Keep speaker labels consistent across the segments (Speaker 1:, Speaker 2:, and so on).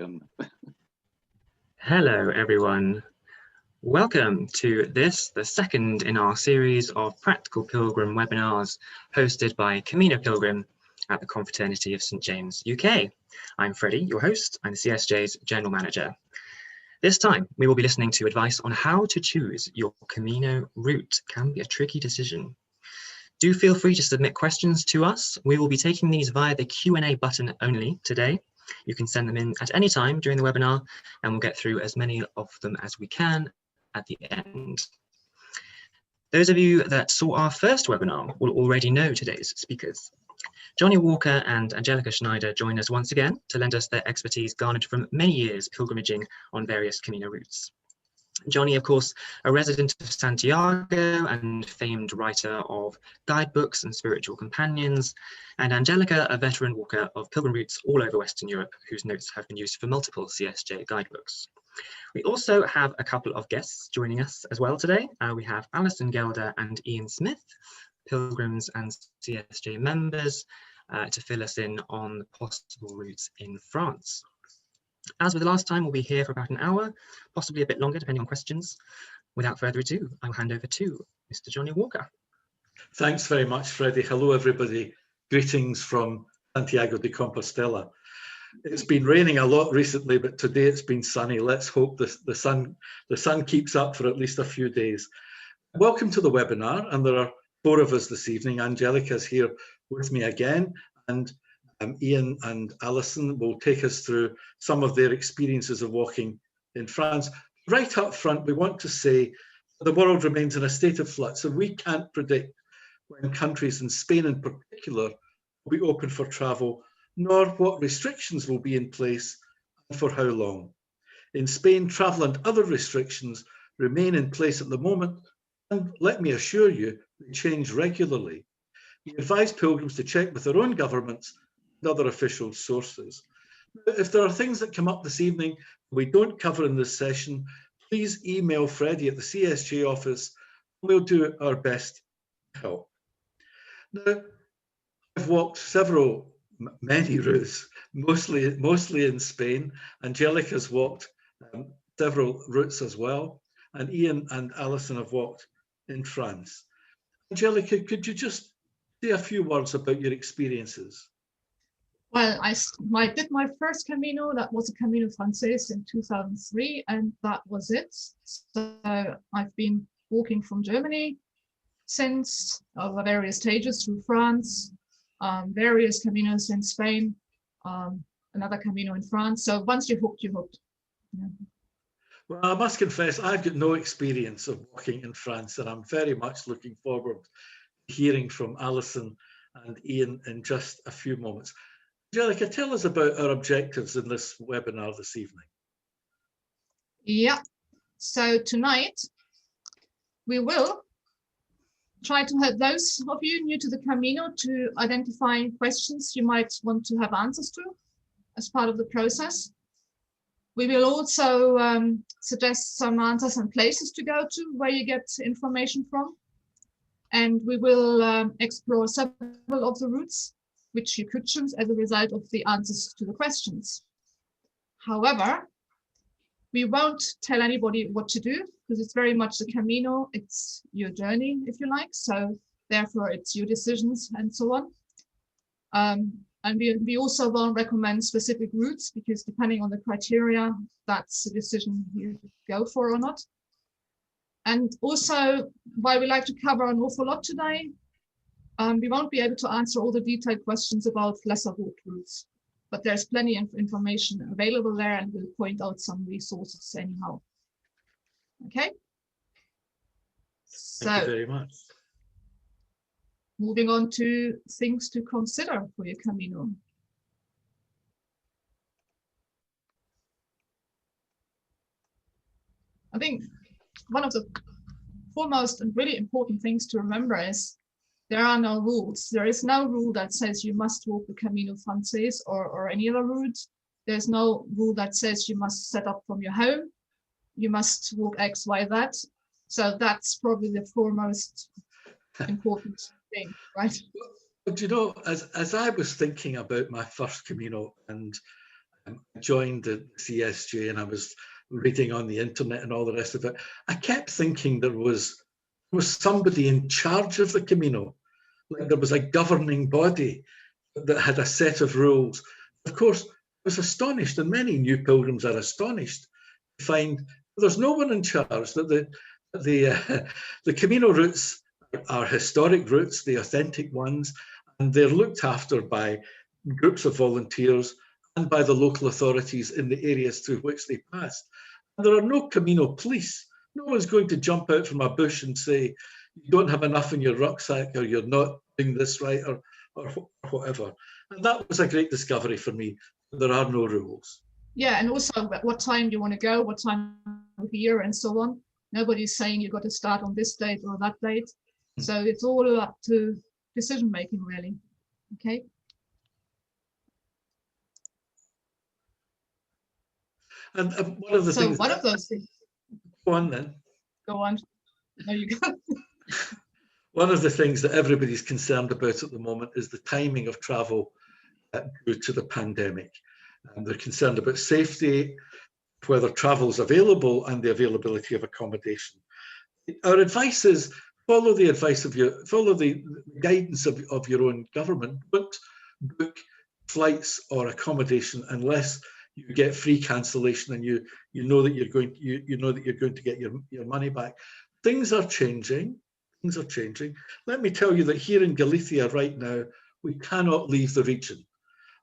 Speaker 1: done.
Speaker 2: Hello, everyone. Welcome to this, the second in our series of practical pilgrim webinars hosted by Camino Pilgrim at the Confraternity of St James, UK. I'm Freddie, your host. I'm CSJ's General Manager. This time, we will be listening to advice on how to choose your Camino route. Can be a tricky decision. Do feel free to submit questions to us. We will be taking these via the Q&A button only today. You can send them in at any time during the webinar, and we'll get through as many of them as we can at the end. Those of you that saw our first webinar will already know today's speakers. Johnnie Walker and Angelika Schneider join us once again to lend us their expertise garnered from many years pilgrimaging on various Camino routes. Johnnie, of course, a resident of Santiago and famed writer of guidebooks and spiritual companions, and Angelika, a veteran walker of pilgrim routes all over Western Europe, whose notes have been used for multiple CSJ guidebooks. We also have a couple of guests joining us as well today. We have Alison, Gelder and Ian Smith, pilgrims and CSJ members, to fill us in on the possible routes in France. As with the last time, we'll be here for about an hour, possibly a bit longer, depending on questions. Without further ado, I'll hand over to Mr. Johnnie Walker.
Speaker 3: Thanks very much, Freddie. Hello, everybody. Greetings from Santiago de Compostela. It's been raining a lot recently, but today it's been sunny. Let's hope the sun keeps up for at least a few days. Welcome to the webinar, and there are 4 of us this evening. Angelika's here with me again, and Ian and Alison will take us through some of their experiences of walking in France. Right up front, we want to say the world remains in a state of flux, and we can't predict when countries, and Spain in particular, will be open for travel, nor what restrictions will be in place and for how long. In Spain, travel and other restrictions remain in place at the moment, and let me assure you, they change regularly. We advise pilgrims to check with their own governments and other official sources. If there are things that come up this evening we don't cover in this session, please email Freddie at the CSJ office, and we'll do our best to help. Now, I've walked many routes, mostly in Spain. Angelika's walked several routes as well, and Ian and Alison have walked in France. Angelika, could you just say a few words about your experiences?
Speaker 4: Well, I did my first Camino. That was a Camino Frances in 2003, and that was it. So I've been walking from Germany since, over various stages through France, various Caminos in Spain, another Camino in France. So once you're hooked, you're hooked. Yeah.
Speaker 3: Well, I must confess, I've got no experience of walking in France, and I'm very much looking forward to hearing from Alison and Ian in just a few moments. Angelika, tell us about our objectives in this webinar this evening.
Speaker 4: Yeah, so tonight we will try to help those of you new to the Camino to identify questions you might want to have answers to as part of the process. We will also suggest some answers and places to go to where you get information from. And we will explore several of the routes which you could choose as a result of the answers to the questions. However, we won't tell anybody what to do because it's very much the Camino. It's your journey, if you like. So therefore, it's your decisions and so on. And we also won't recommend specific routes because depending on the criteria, that's a decision you go for or not. And also, while we like to cover an awful lot today, we won't be able to answer all the detailed questions about lesser walked routes, but there's plenty of information available there, and we'll point out some resources anyhow. Okay.
Speaker 3: Thank you very much.
Speaker 4: Moving on to things to consider for your Camino. I think one of the foremost and really important things to remember is there are no rules. There is no rule that says you must walk the Camino Frances or any other route. There's no rule that says you must set up from your home. You must walk X, Y, Z. So that's probably the foremost important thing, right?
Speaker 3: But you know, as I was thinking about my first Camino and I joined the CSJ and I was reading on the internet and all the rest of it, I kept thinking there was somebody in charge of the Camino, like there was a governing body that had a set of rules. Of course, I was astonished, and many new pilgrims are astonished to find there's no one in charge, that the Camino routes are historic routes, the authentic ones, and they're looked after by groups of volunteers and by the local authorities in the areas through which they pass. And there are no Camino police. No one's going to jump out from a bush and say, you don't have enough in your rucksack, or you're not doing this right, or whatever. And that was a great discovery for me. There are no rules.
Speaker 4: Yeah, and also what time you want to go, what time of year, and so on. Nobody's saying you've got to start on this date or that date. So it's all up to decision making, really. Okay.
Speaker 3: And one of the things.
Speaker 4: So one of those things.
Speaker 3: Go on then.
Speaker 4: Go on. There you go.
Speaker 3: One of the things that everybody's concerned about at the moment is the timing of travel due to the pandemic. They're concerned about safety, whether travel is available, and the availability of accommodation. Our advice is follow the advice of follow the guidance of your own government. Don't book flights or accommodation unless you get free cancellation and you know that you're going to get your money back. Things are changing. Things are changing. Let me tell you that here in Galicia right now, we cannot leave the region.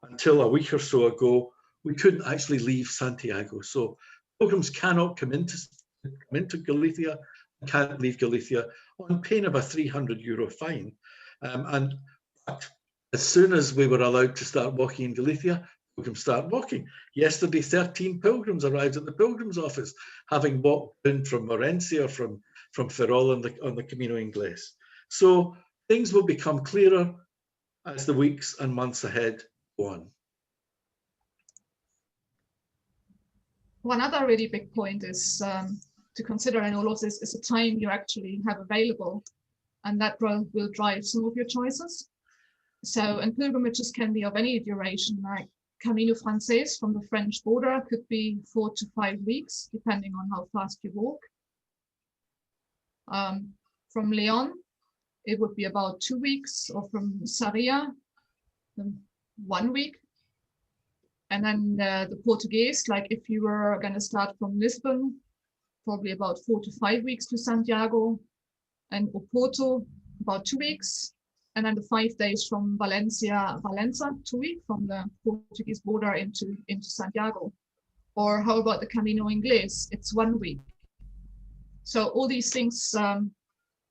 Speaker 3: Until a week or so ago, we couldn't actually leave Santiago. So pilgrims cannot come into Galicia, can't leave Galicia on pain of a €300 fine. And as soon as we were allowed to start walking in Galicia, pilgrims start walking. Yesterday, 13 pilgrims arrived at the pilgrims office, having walked in from Morenci or from Ferrol on the Camino Inglés. So things will become clearer as the weeks and months ahead go on.
Speaker 4: One other really big point is to consider in all of this is the time you actually have available, and that will drive some of your choices. So, and pilgrimages can be of any duration, like Camino Frances from the French border could be 4 to 5 weeks, depending on how fast you walk. From Leon, it would be about 2 weeks, or from Sarria, 1 week. And then the Portuguese, like if you were going to start from Lisbon, probably about 4 to 5 weeks to Santiago, and Oporto, about 2 weeks. And then the 5 days from Valença, 2 weeks from the Portuguese border into Santiago. Or how about the Camino Inglés? It's 1 week. So all these things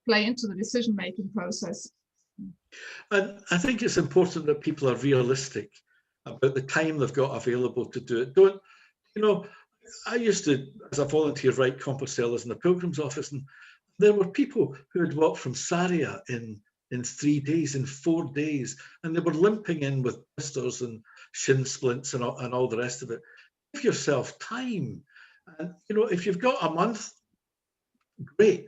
Speaker 4: play into the decision-making process.
Speaker 3: And I think it's important that people are realistic about the time they've got available to do it. Don't, I used to, as a volunteer, write Compostelas in the Pilgrims office, and there were people who had walked from Sarria in 3 days, in 4 days, and they were limping in with blisters and shin splints and all the rest of it. Give yourself time. And, if you've got a month, great.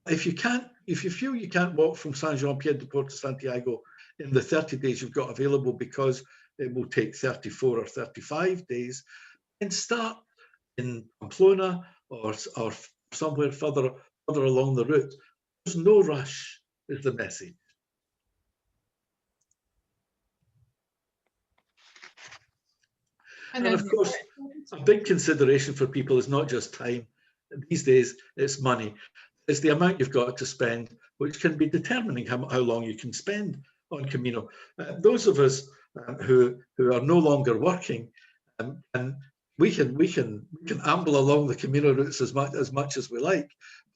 Speaker 3: If you feel you can't walk from Saint-Jean-Pied-de-Port to Santiago in the 30 days you've got available because it will take 34 or 35 days, then start in Pamplona or somewhere further along the route. There's no rush, is the message. And of course, a big consideration for people is not just time. These days, it's money. It's the amount you've got to spend, which can be determining how long you can spend on Camino. Those of us who are no longer working, and we can amble along the Camino routes as much as we like.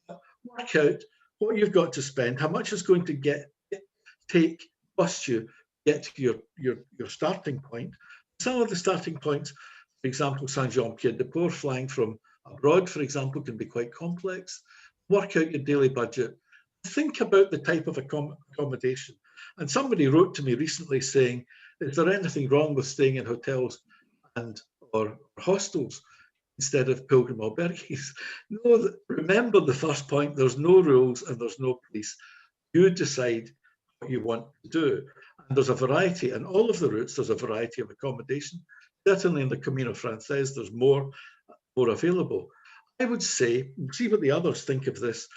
Speaker 3: Work out what you've got to spend, how much is going to cost you to get to your starting point. Some of the starting points, for example, Saint-Jean-Pied-de-Port, flying from abroad, for example, can be quite complex. Work out your daily budget. Think about the type of accommodation. And somebody wrote to me recently saying, is there anything wrong with staying in hotels or hostels instead of pilgrim albergues? No, remember the first point, there's no rules and there's no police. You decide what you want to do. And there's a variety, and all of the routes, there's a variety of accommodation. Certainly in the Camino Frances, there's more available. I would say, see what the others think of this,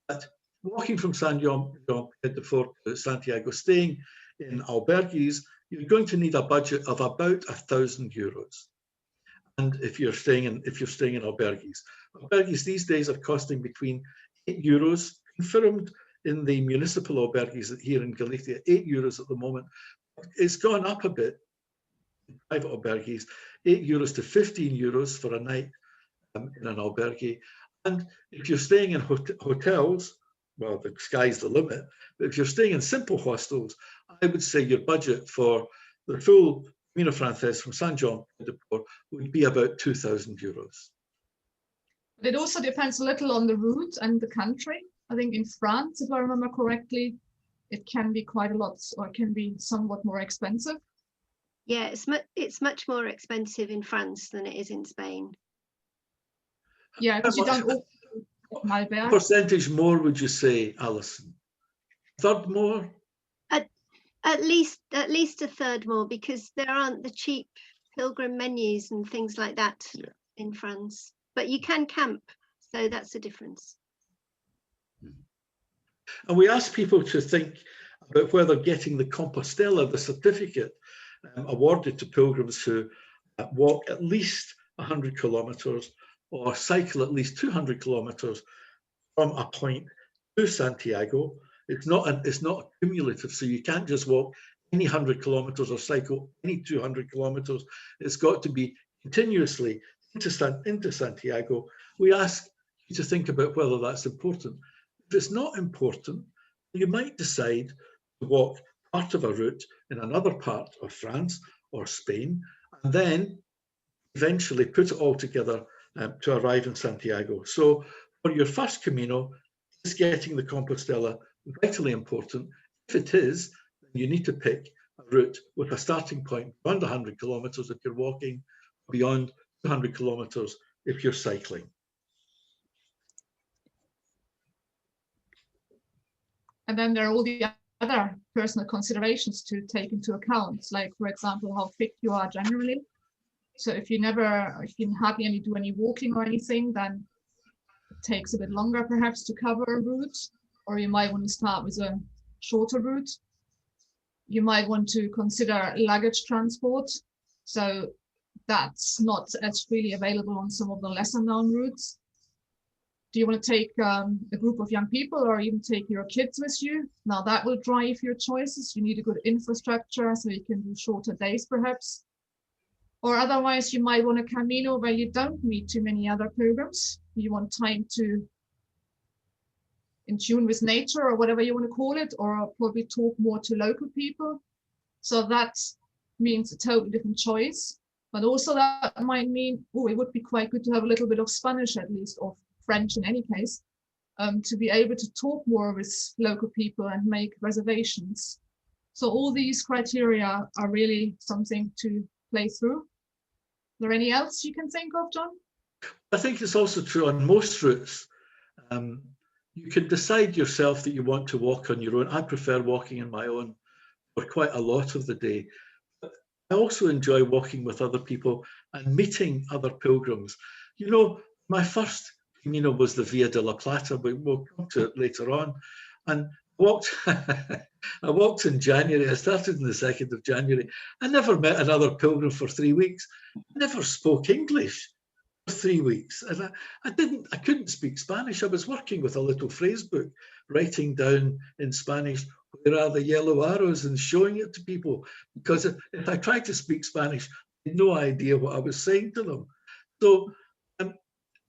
Speaker 3: that walking from San Jean de Fort to Santiago, staying in albergues, you're going to need a budget of about €1,000. And if you're staying in albergues these days are costing between €8, confirmed in the municipal albergues here in Galicia, €8 at the moment. It's gone up a bit in private albergues, €8 to €15 for a night in an albergue. And if you're staying in hotels, well, the sky's the limit. But if you're staying in simple hostels, I would say your budget for the full Camino Frances from San Jean de Port would be about €2,000.
Speaker 4: It also depends a little on the route and the country. I think in France, if I remember correctly, it can be quite a lot, or it can be somewhat more expensive.
Speaker 1: Yeah, it's much more expensive in France than it is in Spain.
Speaker 4: Yeah, because you don't all
Speaker 3: What percentage more would you say, Alison? A third more?
Speaker 1: At least a third more, because there aren't the cheap pilgrim menus and things like that in France. But you can camp, so that's the difference.
Speaker 3: And we ask people to think about whether getting the Compostela, the certificate awarded to pilgrims who walk at least 100 kilometres or cycle at least 200 kilometres from a point to Santiago. It's not cumulative, so you can't just walk any 100 kilometres or cycle any 200 kilometres. It's got to be continuously into Santiago. We ask you to think about whether that's important. If it's not important, you might decide to walk part of a route in another part of France or Spain, and then eventually put it all together to arrive in Santiago. So for your first Camino, is getting the Compostela vitally important? If it is, then you need to pick a route with a starting point beyond 100 kilometres if you're walking, beyond 200 kilometres if you're cycling.
Speaker 4: And then there are all the other personal considerations to take into account, like, for example, how fit you are generally. So if you hardly any do any walking or anything, then it takes a bit longer perhaps to cover a route, or you might want to start with a shorter route. You might want to consider luggage transport. So that's not as freely available on some of the lesser known routes. Do you want to take a group of young people or even take your kids with you? Now that will drive your choices. You need a good infrastructure so you can do shorter days perhaps. Or otherwise you might want a Camino where you don't meet too many other pilgrims. You want time to in tune with nature or whatever you want to call it, or probably talk more to local people. So that means a totally different choice. But also that might mean, oh, it would be quite good to have a little bit of Spanish at least, or French in any case, to be able to talk more with local people and make reservations. So all these criteria are really something to play through. Is there any else you can think of, John?
Speaker 3: I think it's also true on most routes. You can decide yourself that you want to walk on your own. I prefer walking on my own for quite a lot of the day. But I also enjoy walking with other people and meeting other pilgrims. You know, my first Camino was the Via de la Plata, but we'll come to it later on. And I walked in January. I started on the 2nd of January. I never met another pilgrim for 3 weeks. I never spoke English for 3 weeks. And I couldn't speak Spanish. I was working with a little phrase book, writing down in Spanish, where are the yellow arrows, and showing it to people. Because if I tried to speak Spanish, I had no idea what I was saying to them. So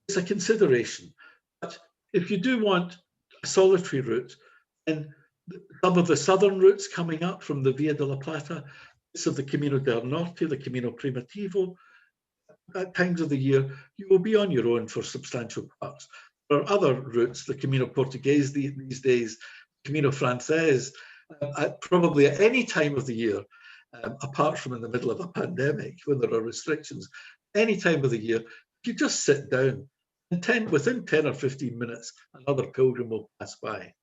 Speaker 3: it's a consideration. But if you do want a solitary route, then some of the southern routes coming up from the Via de la Plata, bits of the Camino del Norte, the Camino Primitivo, at times of the year, you will be on your own for substantial parts. There are other routes, the Camino Portuguese these days, Camino Frances, probably at any time of the year, apart from in the middle of a pandemic when there are restrictions, any time of the year, you just sit down and within 10 or 15 minutes, another pilgrim will pass by.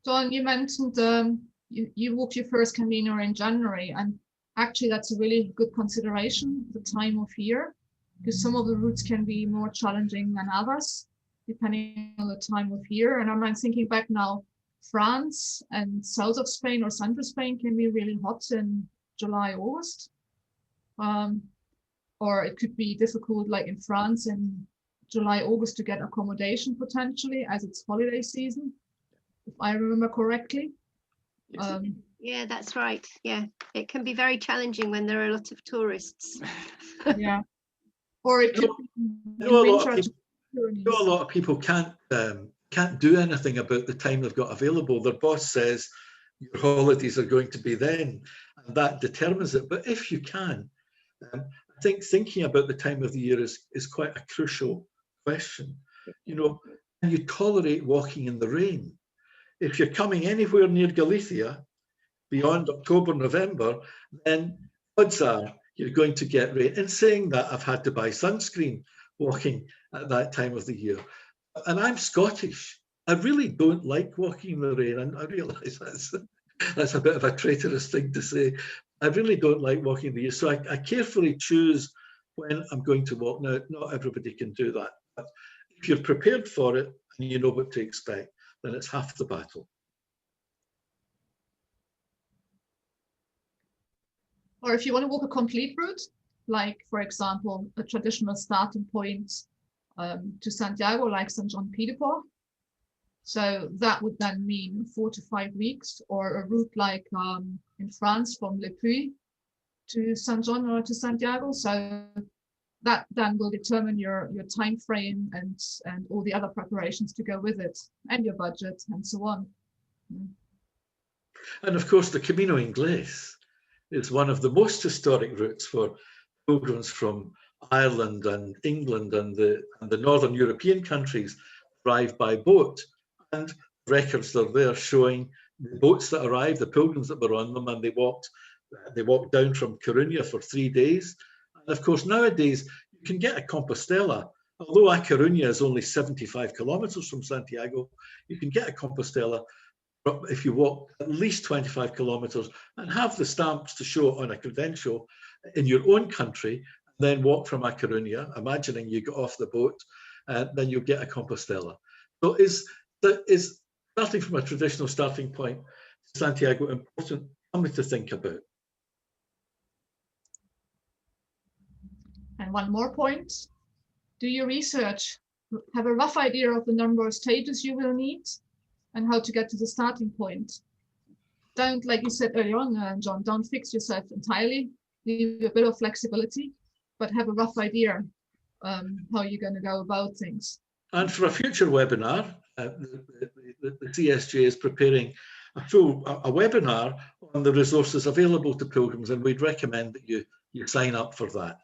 Speaker 4: John, you mentioned you walked your first Camino in January, and actually that's a really good consideration, the time of year, because some of the routes can be more challenging than others, depending on the time of year. And I'm thinking back now, France and south of Spain or central Spain can be really hot in July, August. Or it could be difficult, like in France in July, August, to get accommodation potentially, as it's holiday season, if I remember correctly.
Speaker 1: Yeah, that's right. Yeah, it can be very challenging when there are a lot of tourists.
Speaker 4: Yeah, or it could be
Speaker 3: a lot of people can't do anything about the time they've got available. Their boss says your holidays are going to be then, and that determines it. But if you can, I think thinking about the time of the year is quite a crucial question. You know, can you tolerate walking in the rain? If you're coming anywhere near Galicia beyond October, November, then odds are you're going to get rain. In saying that, I've had to buy sunscreen walking at that time of the year. And I'm Scottish. I really don't like walking in the rain, and I realise that's a bit of a traitorous thing to say. I really don't like walking in the year, so I carefully choose when I'm going to walk. Now, not everybody can do that, but if you're prepared for it and you know what to expect, then it's half the battle.
Speaker 4: Or if you want to walk a complete route, like, for example, a traditional starting point to Santiago, like St. John Pied-de-Port. So that would then mean 4 to 5 weeks, or a route like in France from Le Puy to St. John or to Santiago. So that then will determine your time frame and all the other preparations to go with it, and your budget and so on.
Speaker 3: And of course, the Camino Inglés is one of the most historic routes for pilgrims from Ireland and England and the northern European countries arrive by boat. And records are there showing the boats that arrived, the pilgrims that were on them, and they walked down from Coruña for 3 days. And of course, nowadays you can get a Compostela. Although A Coruña is only 75 kilometers from Santiago, you can get a Compostela if you walk at least 25 kilometers and have the stamps to show on a credential in your own country, and then walk from A Coruña, imagining you get off the boat, then you'll get a Compostela. So is starting from a traditional starting point to Santiago important? Something to think about.
Speaker 4: And one more point, do your research, have a rough idea of the number of stages you will need and how to get to the starting point. Don't, like you said earlier on, John, don't fix yourself entirely, leave a bit of flexibility, but have a rough idea how you're going to go about things. And
Speaker 3: for a future webinar, the CSJ is preparing a webinar on the resources available to pilgrims, and we'd recommend that you sign up for that.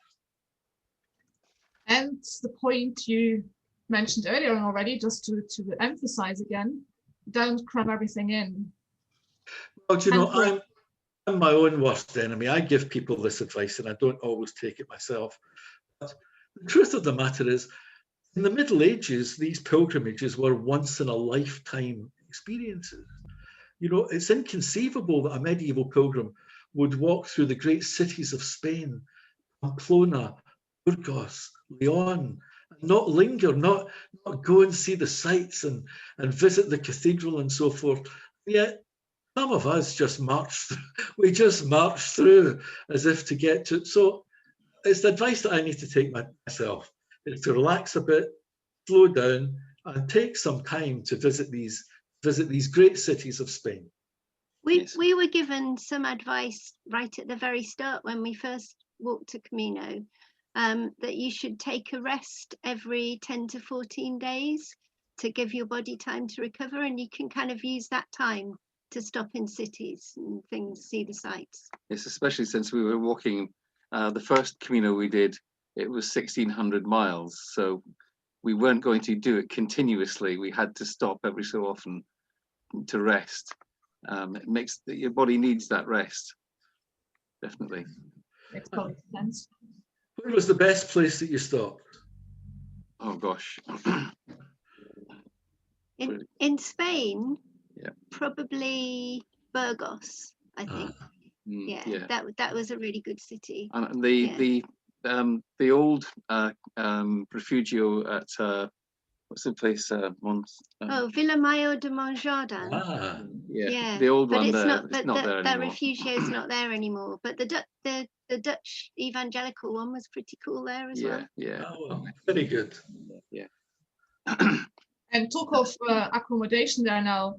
Speaker 4: And the point you mentioned earlier already, just to emphasize again, don't cram everything in.
Speaker 3: Well, do you know, I'm my own worst enemy. I give people this advice and I don't always take it myself. But the truth of the matter is, in the Middle Ages, these pilgrimages were once in a lifetime experiences. You know, it's inconceivable that a medieval pilgrim would walk through the great cities of Spain, Pamplona, Burgos, Leon, and not linger, not go and see the sights and visit the cathedral and so forth. Yet some of us just march through as if to get to it. So it's the advice that I need to take myself, is to relax a bit, slow down, and take some time to visit these great cities of Spain.
Speaker 1: We were given some advice right at the very start when we first walked to Camino, that you should take a rest every 10 to 14 days to give your body time to recover, and you can kind of use that time to stop in cities and things, see the sights.
Speaker 5: Yes, especially since we were walking, the first Camino we did, it was 1,600 miles, so we weren't going to do it continuously. We had to stop every so often to rest. It makes your body needs that rest, definitely.
Speaker 4: Makes total sense.
Speaker 3: Where was the best place that you stopped?
Speaker 5: Oh gosh.
Speaker 1: In Spain, probably Burgos, I think. Yeah, that was a really good city.
Speaker 5: And the old refugio at what's the place?
Speaker 1: Villamayor de Montjardin.
Speaker 5: Yeah, the old one.
Speaker 1: But
Speaker 5: not there
Speaker 1: that
Speaker 5: anymore.
Speaker 1: refugio is not there anymore. But the Dutch evangelical one was pretty cool there as well.
Speaker 5: Yeah.
Speaker 3: Oh, well, very good.
Speaker 5: Yeah.
Speaker 4: And talk of accommodation there now.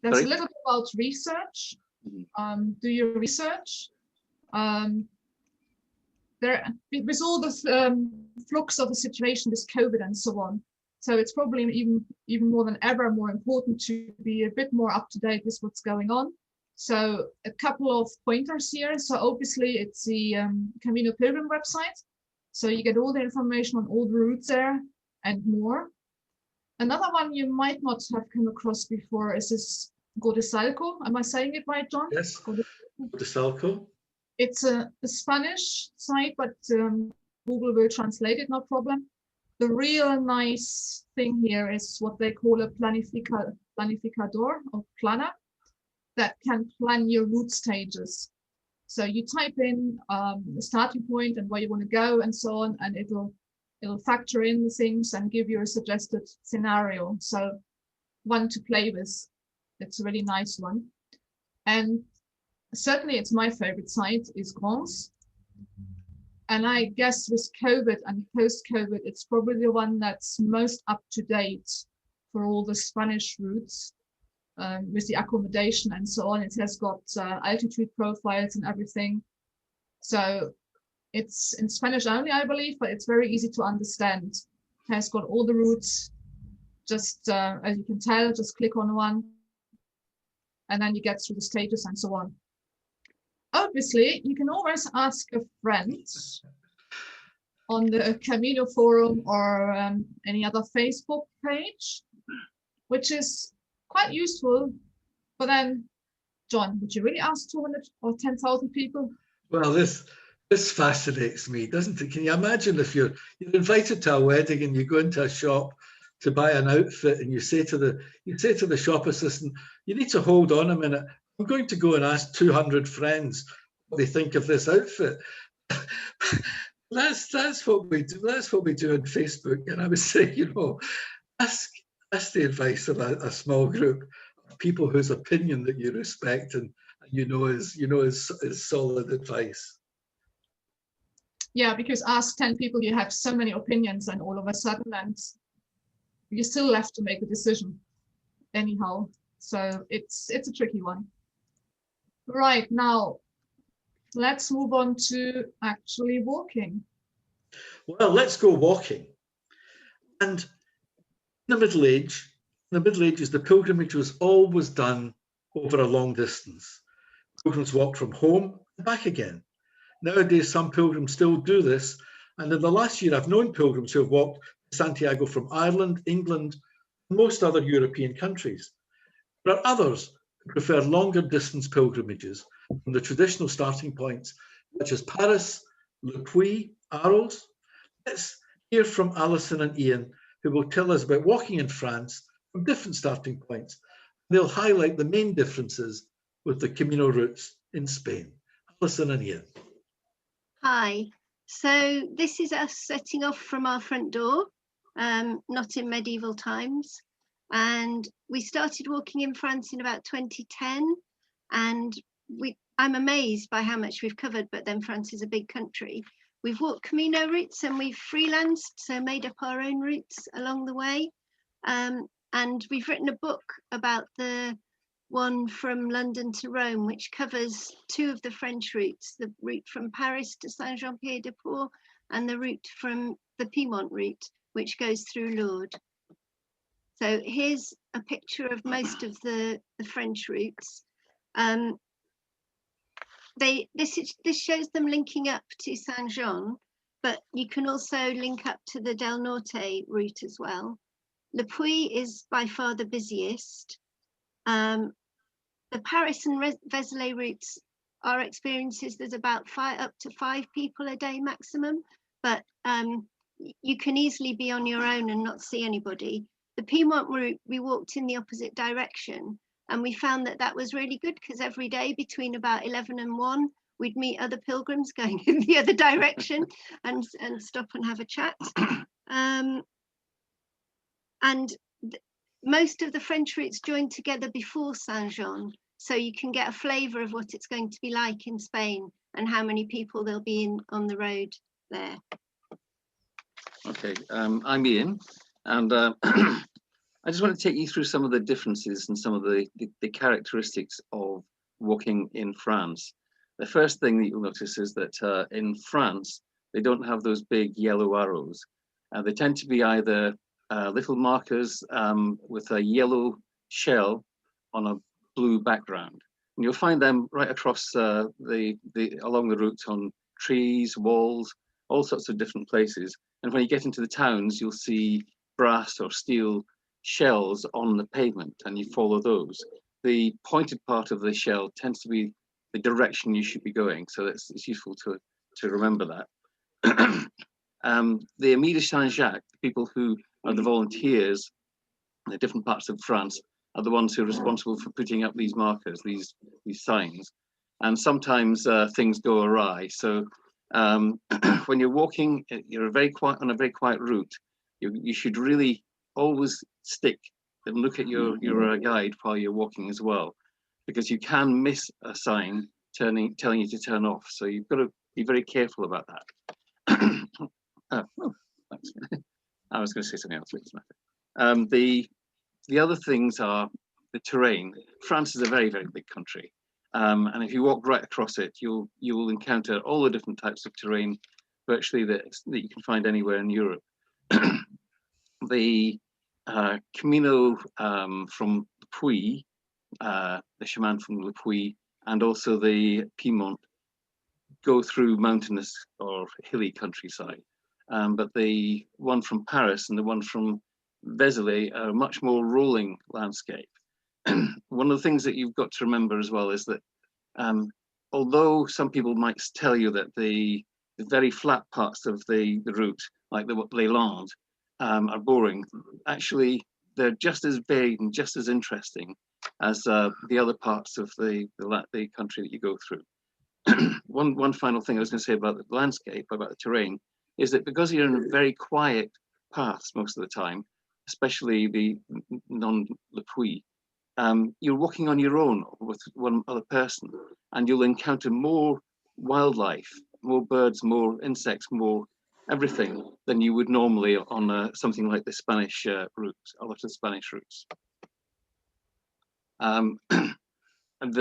Speaker 4: That's a little bit about research. Do your research. There, with all the flux of the situation with COVID and so on. So it's probably even more than ever more important to be a bit more up to date with what's going on. So a couple of pointers here. So obviously it's the Camino Pilgrim website. So you get all the information on all the routes there and more. Another one you might not have come across before is this Godesalco. Am I saying it right, John?
Speaker 3: Yes, Godesalco.
Speaker 4: It's a Spanish site, but Google will translate it, no problem. The real nice thing here is what they call a planificador or planner that can plan your route stages. So you type in the starting point and where you want to go and so on, and it'll factor in the things and give you a suggested scenario. So one to play with. It's a really nice one. And certainly it's my favorite site is Grans. And I guess with COVID and post-COVID, it's probably the one that's most up to date for all the Spanish routes with the accommodation and so on. It has got altitude profiles and everything. So it's in Spanish only, I believe, but it's very easy to understand. It has got all the routes. Just as you can tell, just click on one and then you get through the stages and so on. Obviously, you can always ask a friend on the Camino forum or any other Facebook page, which is quite useful. But then, John, would you really ask 200 or 10,000 people?
Speaker 3: Well, this fascinates me, doesn't it? Can you imagine if you're invited to a wedding and you go into a shop to buy an outfit and you say to the shop assistant, you need to hold on a minute. I'm going to go and ask 200 friends what they think of this outfit. That's what we do. That's what we do on Facebook. And I would say, ask the advice of a small group of people whose opinion that you respect and is solid advice.
Speaker 4: Yeah, because ask 10 people, you have so many opinions, and all of a sudden, and you're still left to make a decision anyhow. So it's a tricky one. Right, now let's move on to actually walking.
Speaker 3: Well, let's go walking. And in the Middle Ages, the pilgrimage was always done over a long distance. Pilgrims walked from home and back again. Nowadays, some pilgrims still do this. And in the last year, I've known pilgrims who have walked Santiago from Ireland, England, and most other European countries. There are others who prefer longer distance pilgrimages from the traditional starting points, such as Paris, Le Puy, Arles. Let's hear from Alison and Ian, who will tell us about walking in France from different starting points. They'll highlight the main differences with the Camino routes in Spain. Alison and Ian.
Speaker 1: Hi, so this is us setting off from our front door, not in medieval times. And we started walking in France in about 2010. And I'm amazed by how much we've covered, but then France is a big country. We've walked Camino routes and we've freelanced, so made up our own routes along the way. And we've written a book about the one from London to Rome, which covers two of the French routes, the route from Paris to Saint-Jean-Pied-de-Port and the route from the Piedmont route, which goes through Lourdes. So here's a picture of most of the French routes. This shows them linking up to Saint-Jean, but you can also link up to the Del Norte route as well. Le Puy is by far the busiest. The Paris and Vézelay routes, our experiences, there's about up to 5 people a day maximum, but you can easily be on your own and not see anybody. The Piedmont route, we walked in the opposite direction, and we found that that was really good because every day between about 11 and 1, we'd meet other pilgrims going in the other direction and stop and have a chat. And most of the French routes join together before Saint-Jean, so you can get a flavour of what it's going to be like in Spain and how many people there'll be on the road there.
Speaker 5: Okay, I'm Ian, and I just want to take you through some of the differences and some of the characteristics of walking in France. The first thing that you'll notice is that in France, they don't have those big yellow arrows. They tend to be either little markers with a yellow shell on a blue background. And you'll find them right across along the route on trees, walls, all sorts of different places. And when you get into the towns, you'll see brass or steel shells on the pavement, and you follow those. The pointed part of the shell tends to be the direction you should be going, so it's useful to remember that. The Amis de Saint-Jacques, the people who are the volunteers in the different parts of France, are the ones who are responsible for putting up these markers, these signs. And sometimes things go awry. So when you're walking, you're on a very quiet route, you should really always stick and look at your guide while you're walking as well, because you can miss a sign telling you to turn off. So you've got to be very careful about that. Oh, thanks. I was going to say something else. The other things are the terrain. France is a very, very big country. And if you walk right across it, you will encounter all the different types of terrain virtually that you can find anywhere in Europe. The Camino from the Puy, the chemin from Le Puy, and also the Piedmont go through mountainous or hilly countryside. But the one from Paris and the one from Vézelay are much more rolling landscape. One of the things that you've got to remember as well is that although some people might tell you that the very flat parts of the route, like the Les Landes, are boring, actually they're just as varied and just as interesting as the other parts of the country that you go through. One final thing I was going to say about the landscape, about the terrain, is that because you're in very quiet paths most of the time, especially the non-Le Puy, you're walking on your own with one other person, and you'll encounter more wildlife, more birds, more insects, more everything than you would normally on something like the Spanish route, a lot of Spanish routes. And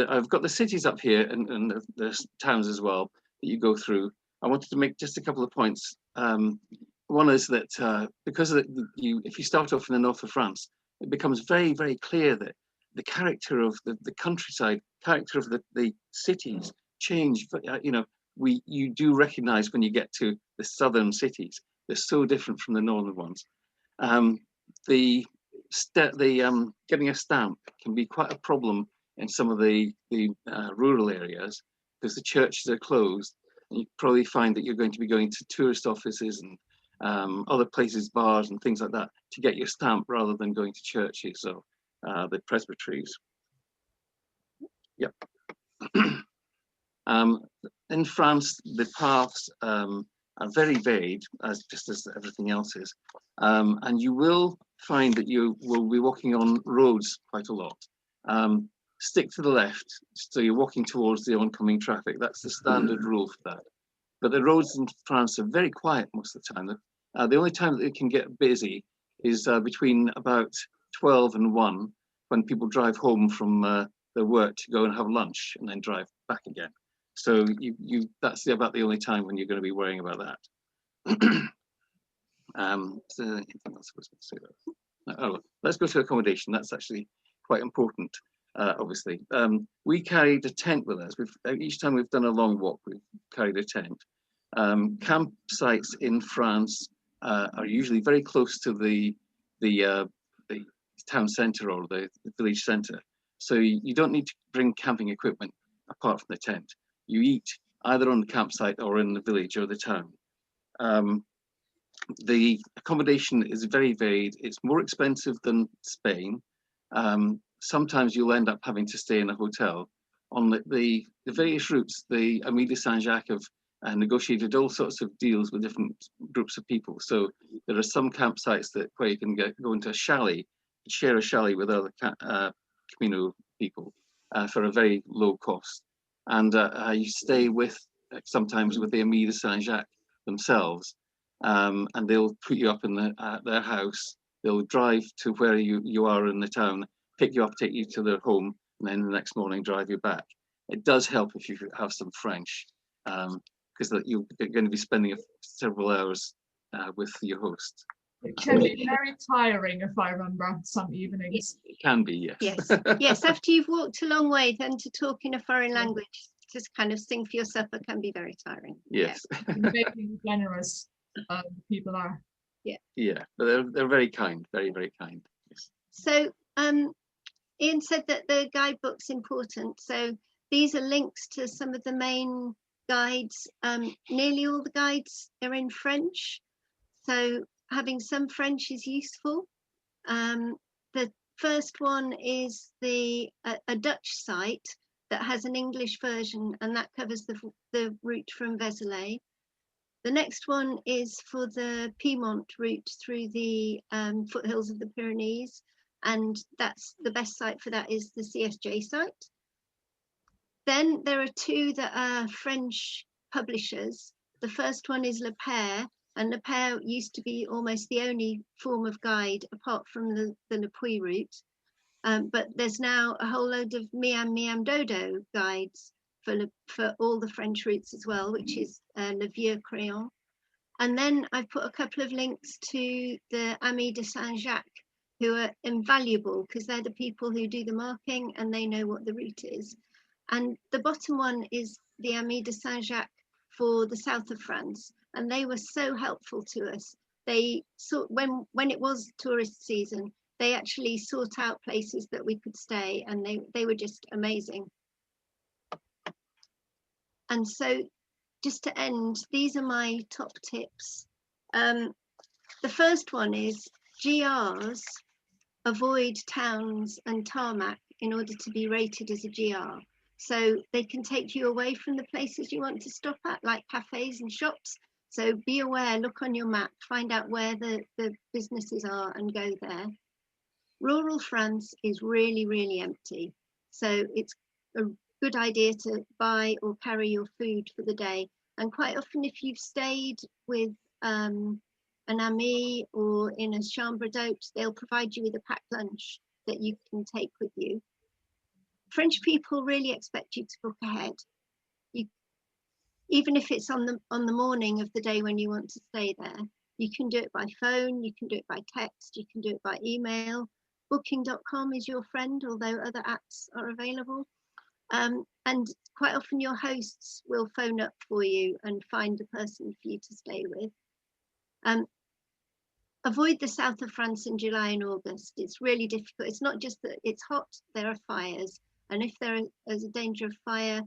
Speaker 5: I've got the cities up here and the towns as well that you go through. I wanted to make just a couple of points. One is that because if you start off in the north of France, it becomes very, very clear that the character of the countryside, character of the cities change. You do recognize when you get to the southern cities, they're so different from the northern ones. Getting a stamp can be quite a problem in some of the rural areas because the churches are closed. And you probably find that you're going to be going to tourist offices and other places, bars and things like that, to get your stamp rather than going to churches or the presbyteries. Yep. In France, the paths are very varied, just as everything else is. And you will find that you will be walking on roads quite a lot. Stick to the left, so you're walking towards the oncoming traffic. That's the standard rule for that. But the roads in France are very quiet most of the time. The only time that it can get busy is between about 12 and 1, when people drive home from their work to go and have lunch and then drive back again. So that's about the only time when you're going to be worrying about that. So anything else I was going to say about? Oh, let's go to accommodation. That's actually quite important. Obviously, we carried a tent with us. Each time we've done a long walk, we've carried a tent. Campsites in France are usually very close to the town centre or the village centre, so you don't need to bring camping equipment apart from the tent. You eat either on the campsite or in the village or the town. The accommodation is very varied. It's more expensive than Spain. Sometimes you'll end up having to stay in a hotel. On the various routes, the Ami de Saint-Jacques have negotiated all sorts of deals with different groups of people. So there are some campsites where you can go into a chalet, share a chalet with other Camino people for a very low cost. And you stay sometimes with the Ami de Saint-Jacques themselves, and they'll put you up in their house. They'll drive to where you are in the town, pick you up, take you to their home, and then the next morning drive you back. It does help if you have some French, because you're going to be spending several hours with your host.
Speaker 4: It can be very tiring, if I remember, some evenings.
Speaker 5: It can be, yes.
Speaker 1: Yes, yes. After you've walked a long way, then to talk in a foreign language, just kind of sing for your supper can be very tiring.
Speaker 5: Yes.
Speaker 4: Very generous people are.
Speaker 5: Yeah, but they're very kind, very, very kind. Yes.
Speaker 1: So Ian said that the guidebook's important. So these are links to some of the main guides. Nearly all the guides are in French. So having some French is useful. The first one is a Dutch site that has an English version, and that covers the route from Vézelay. The next one is for the Piedmont route through the foothills of the Pyrenees, and that's the best site for that is the CSJ site. Then there are two that are French publishers. The first one is Le Père, and Le Père used to be almost the only form of guide apart from the Le Puy route. But there's now a whole load of Miam Miam Dodo guides for all the French routes as well, which is Le Vieux Crayon. And then I've put a couple of links to the Amis de Saint-Jacques, who are invaluable because they're the people who do the marking and they know what the route is. And the bottom one is the Amis de Saint-Jacques for the south of France, and they were so helpful to us. They when it was tourist season, they actually sought out places that we could stay, and they were just amazing. And so just to end, these are my top tips. The first one is GRs avoid towns and tarmac in order to be rated as a GR. So they can take you away from the places you want to stop at, like cafes and shops. So be aware, look on your map, find out where the businesses are and go there. Rural France is really, really empty. So it's a good idea to buy or carry your food for the day. And quite often if you've stayed with an ami or in a chambre d'hôte, they'll provide you with a packed lunch that you can take with you. French people really expect you to book ahead. Even if it's on the morning of the day when you want to stay there, you can do it by phone, you can do it by text, you can do it by email. Booking.com is your friend, although other apps are available. And quite often your hosts will phone up for you and find a person for you to stay with. Avoid the south of France in July and August. It's really difficult. It's not just that it's hot, there are fires. And if there is a danger of fire,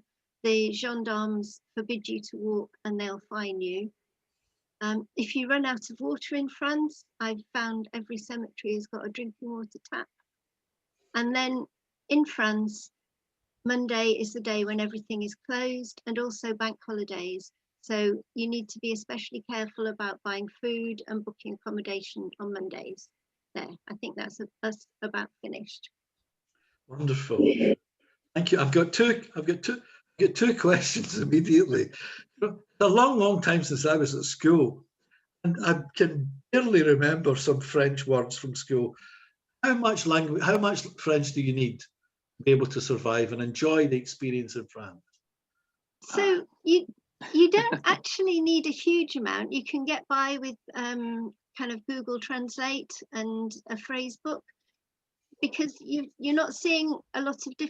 Speaker 1: the gendarmes forbid you to walk and they'll fine you. If you run out of water in France, I've found every cemetery has got a drinking water tap. And then in France, Monday is the day when everything is closed, and also bank holidays. So you need to be especially careful about buying food and booking accommodation on Mondays. There, I think that's us about finished.
Speaker 3: Wonderful. Thank you. I've got two questions immediately. It's a long time since I was at school, and I can barely remember some French words from school. How much French do you need to be able to survive and enjoy the experience in France?
Speaker 1: So you don't actually need a huge amount. You can get by with kind of Google Translate and a phrase book, because you're not seeing a lot of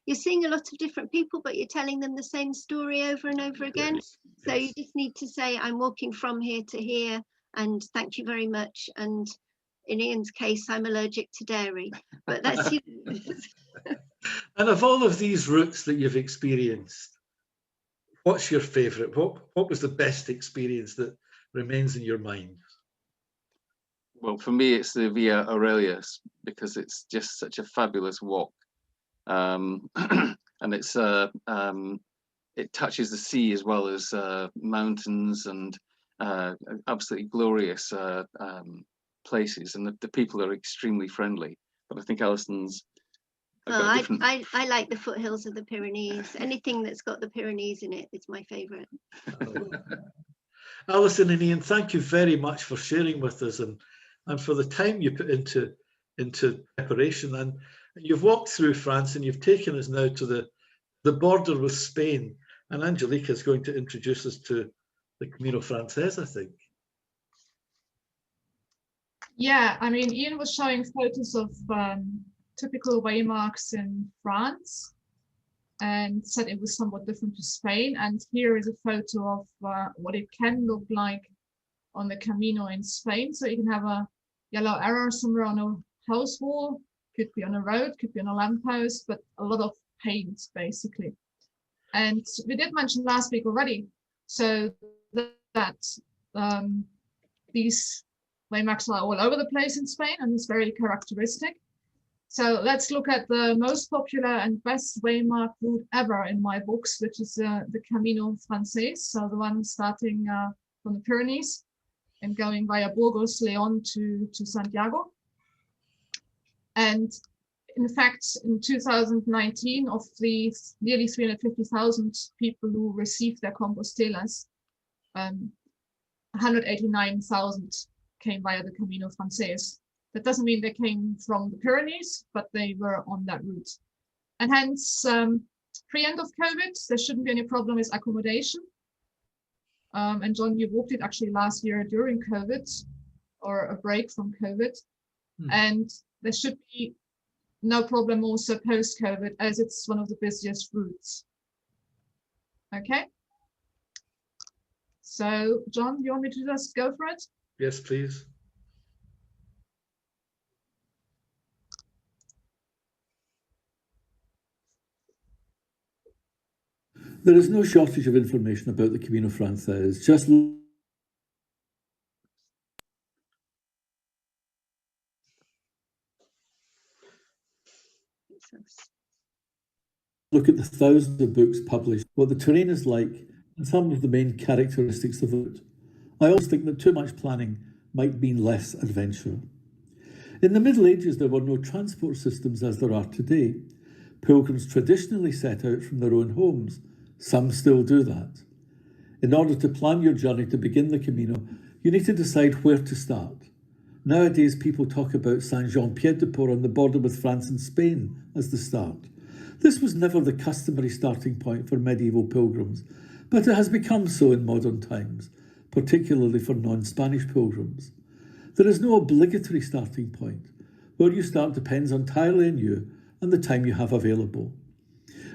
Speaker 1: you're seeing a lot of different people, but you're telling them the same story over and over again. Yes. So you just need to say, I'm walking from here to here, and thank you very much. And in Ian's case, I'm allergic to dairy. But that's
Speaker 3: And of all of these routes that you've experienced, what's your favourite? What was the best experience that remains in your mind?
Speaker 5: Well, for me, it's the Via Aurelius, because it's just such a fabulous walk. And it touches the sea as well as mountains and absolutely glorious places, and the people are extremely friendly. But I think Alison's
Speaker 1: I like the foothills of the Pyrenees. Anything that's got the Pyrenees in it is my favourite.
Speaker 3: Alison and Ian, thank you very much for sharing with us and for the time you put into preparation. And you've walked through France and you've taken us now to the border with Spain. And Angelika is going to introduce us to the Camino Frances, I think.
Speaker 4: Yeah, I mean, Ian was showing photos of typical waymarks in France and said it was somewhat different to Spain. And here is a photo of what it can look like on the Camino in Spain. So you can have a yellow arrow somewhere on a house wall, could be on a road, could be on a lamppost, but a lot of paint basically. And we did mention last week already, so that these waymarks are all over the place in Spain, and it's very characteristic. So let's look at the most popular and best waymark route ever in my books, which is the Camino Frances, so the one starting from the Pyrenees and going via Burgos, Leon to Santiago. And in fact, in 2019, of the nearly 350,000 people who received their Compostelas, 189,000 came via the Camino Frances. That doesn't mean they came from the Pyrenees, but they were on that route. And hence, pre-end of COVID, there shouldn't be any problem with accommodation. And John, you walked it actually last year during COVID, or a break from COVID. And there should be no problem also post-COVID, as it's one of the busiest routes. Okay. So, John, you want me to just go for it?
Speaker 3: Yes, please.
Speaker 6: There is no shortage of information about the Camino Frances. Just look at the thousands of books published, what the terrain is like, and some of the main characteristics of it. I always think that too much planning might mean less adventure. In the Middle Ages, there were no transport systems as there are today. Pilgrims traditionally set out from their own homes. Some still do that. In order to plan your journey to begin the Camino, you need to decide where to start. Nowadays, people talk about Saint-Jean-Pied-de-Port on the border with France and Spain as the start. This was never the customary starting point for medieval pilgrims, but it has become so in modern times, particularly for non-Spanish pilgrims. There is no obligatory starting point. Where you start depends entirely on you and the time you have available.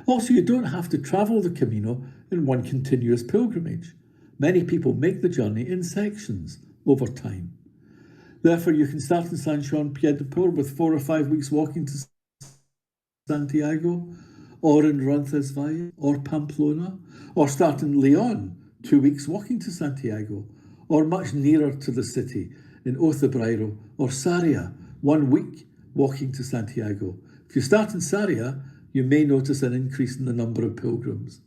Speaker 6: Also, you don't have to travel the Camino in one continuous pilgrimage. Many people make the journey in sections over time. Therefore, you can start in Saint-Jean-Pied-de-Port with 4 or 5 weeks walking to Santiago, or in Roncesvalles, or Pamplona, or start in Leon, 2 weeks walking to Santiago, or much nearer to the city in Ocebrairo or Sarria, 1 week walking to Santiago. If you start in Sarria, you may notice an increase in the number of pilgrims,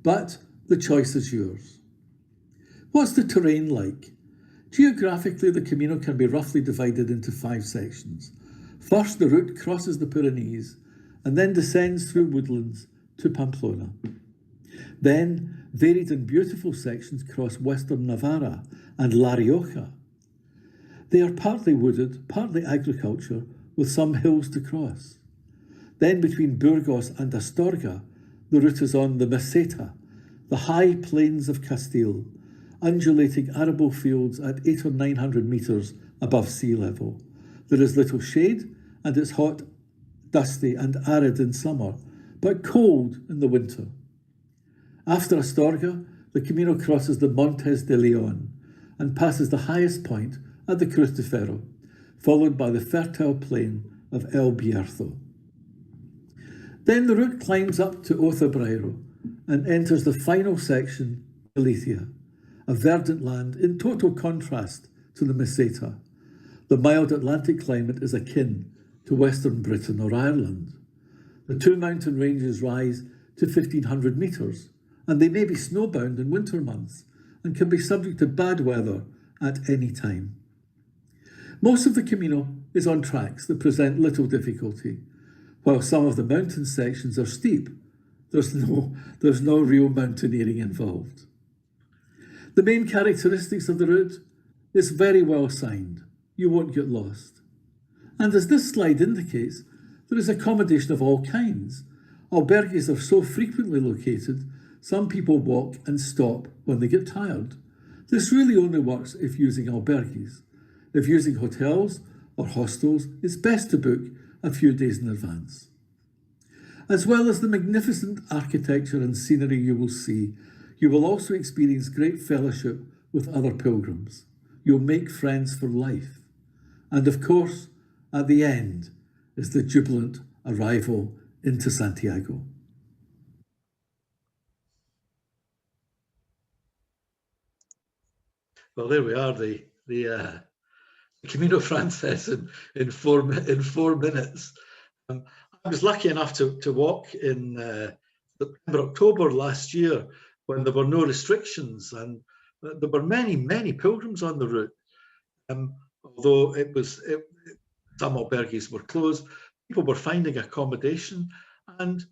Speaker 6: but the choice is yours. What's the terrain like? Geographically, the Camino can be roughly divided into 5 sections. First, the route crosses the Pyrenees and then descends through woodlands to Pamplona. Then, varied and beautiful sections cross western Navarra and La Rioja. They are partly wooded, partly agriculture, with some hills to cross. Then between Burgos and Astorga, the route is on the Meseta, the high plains of Castile, undulating arable fields at 800 or 900 metres above sea level. There is little shade and it's hot, dusty and arid in summer, but cold in the winter. After Astorga, the Camino crosses the Montes de Leon and passes the highest point at the Cruz de Ferro, followed by the fertile plain of El Bierzo. Then the route climbs up to Ocebrairo and enters the final section, Galicia, a verdant land in total contrast to the Meseta. The mild Atlantic climate is akin to Western Britain or Ireland. The two mountain ranges rise to 1,500 metres, and they may be snowbound in winter months and can be subject to bad weather at any time. Most of the Camino is on tracks that present little difficulty. While some of the mountain sections are steep, there's no real mountaineering involved. The main characteristics of the route is very well signed. You won't get lost. And as this slide indicates, there is accommodation of all kinds. Albergues are so frequently located, some people walk and stop when they get tired. This really only works if using albergues. If using hotels or hostels, it's best to book a few days in advance. As well as the magnificent architecture and scenery you will see, you will also experience great fellowship with other pilgrims. You'll make friends for life. And of course, at the end is the jubilant arrival into Santiago.
Speaker 3: Well, there we are, the Camino Frances in 4 minutes. I was lucky enough to walk in September, October last year when there were no restrictions, and there were many pilgrims on the route. Although some albergues were closed, people were finding accommodation, and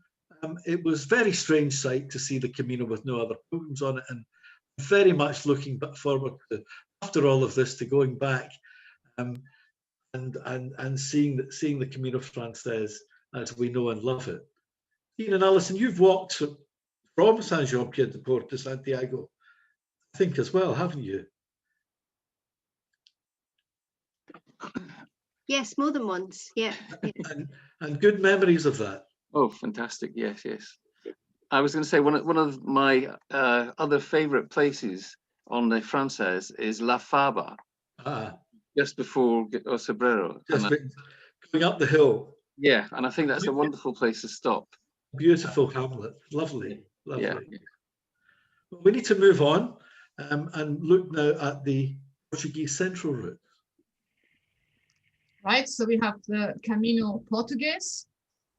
Speaker 3: it was a very strange sight to see the Camino with no other pilgrims on it, and very much looking forward to, after all of this, to going back and seeing the Camino Frances as we know and love it. Ian and Alison, you've walked from San Jean Pied de Port to Santiago, I think, as well, haven't you?
Speaker 1: Yes, more than once. Yeah.
Speaker 3: And good memories of that.
Speaker 5: Oh, fantastic! Yes, yes. I was going to say one of my other favourite places on the Frances is La Faba, just before Sobrero.
Speaker 3: Just going up the hill.
Speaker 5: Yeah, and I think that's a wonderful place to stop.
Speaker 3: Beautiful hamlet, lovely.
Speaker 5: Yeah.
Speaker 3: Well, we need to move on and look now at the Portuguese Central Route.
Speaker 4: Right, so we have the Camino Portuguese,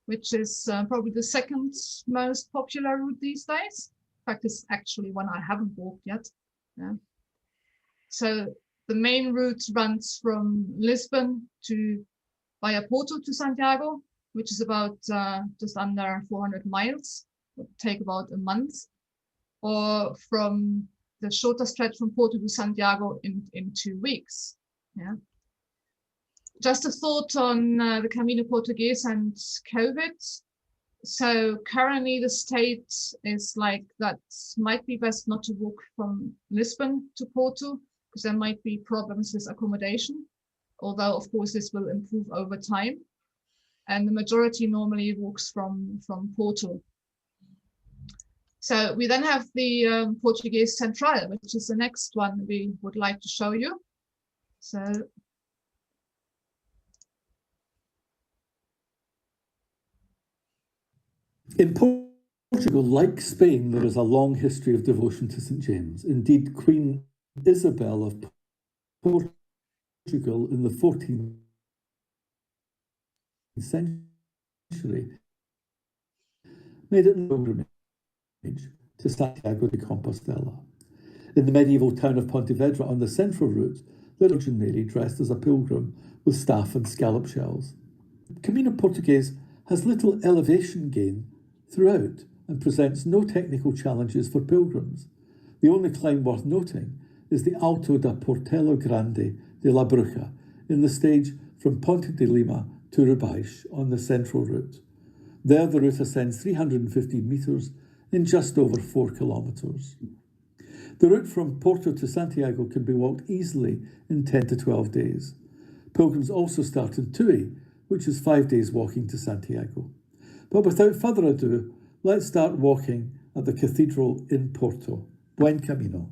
Speaker 4: which is probably the second most popular route these days. In fact, it's actually one I haven't walked yet. Yeah. So the main route runs from Lisbon via Porto to Santiago, which is about just under 400 miles. It would take about a month. Or from the shorter stretch from Porto to Santiago in 2 weeks. Yeah. Just a thought on the Camino Portuguese and COVID. So currently the state is like that might be best not to walk from Lisbon to Porto because there might be problems with accommodation, although of course this will improve over time. And the majority normally walks from Porto. So we then have the Portuguese Central, which is the next one we would like to show you. So
Speaker 6: in Portugal, like Spain, there is a long history of devotion to St. James. Indeed, Queen Isabel of Portugal in the 14th century made it a pilgrimage to Santiago de Compostela. In the medieval town of Pontevedra on the central route, the Virgin Mary dressed as a pilgrim with staff and scallop shells. Camino Portuguese has little elevation gain throughout and presents no technical challenges for pilgrims. The only climb worth noting is the Alto da Portelo Grande de la Bruja in the stage from Ponte de Lima to Rubaix on the central route. There the route ascends 315 metres in just over 4 kilometres. The route from Porto to Santiago can be walked easily in 10 to 12 days. Pilgrims also start in Tui, which is 5 days walking to Santiago. But without further ado, let's start walking at the cathedral in Porto. Buen camino.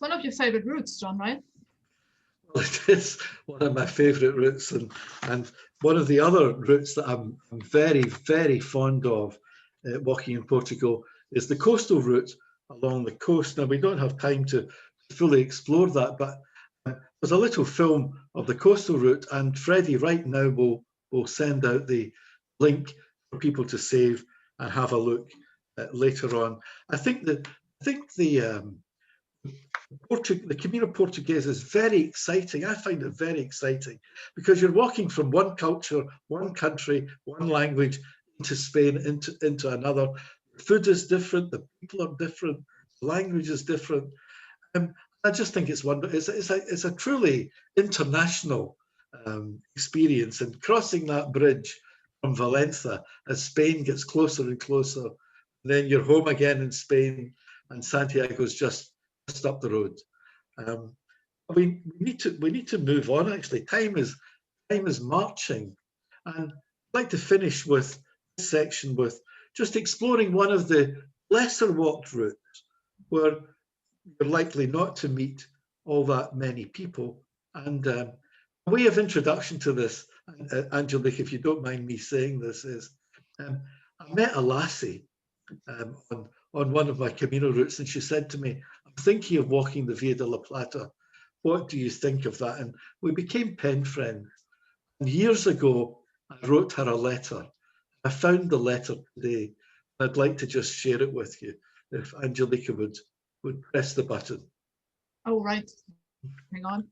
Speaker 4: It's one of your favorite routes, John, right?
Speaker 3: Well, it is one of my favourite routes, and one of the other routes that I'm very, very fond of walking in Portugal is the coastal route along the coast. Now, we don't have time to fully explore that, but there's a little film of the coastal route, and Freddie right now will send out the link for people to save and have a look later on. I think the Camino Português is very exciting. I find it very exciting because you're walking from one culture, one country, one language into Spain, into another. Food is different, the people are different, the language is different. I just think it's wonderful. It's a truly international experience, and crossing that bridge from Valencia as Spain gets closer and closer, and then you're home again in Spain, and Santiago's just up the road. We need to move on. Actually, time is marching, and I'd like to finish with this section with just exploring one of the lesser walked routes where you're likely not to meet all that many people. And a way of introduction to this, Angelika, if you don't mind me saying this, is I met a lassie on one of my Camino routes, and she said to me, "I'm thinking of walking the Via de la Plata. What do you think of that?" And we became pen friends. And years ago, I wrote her a letter. I found the letter today. I'd like to just share it with you, if Angelika would press the button.
Speaker 4: Oh, right. Hang on.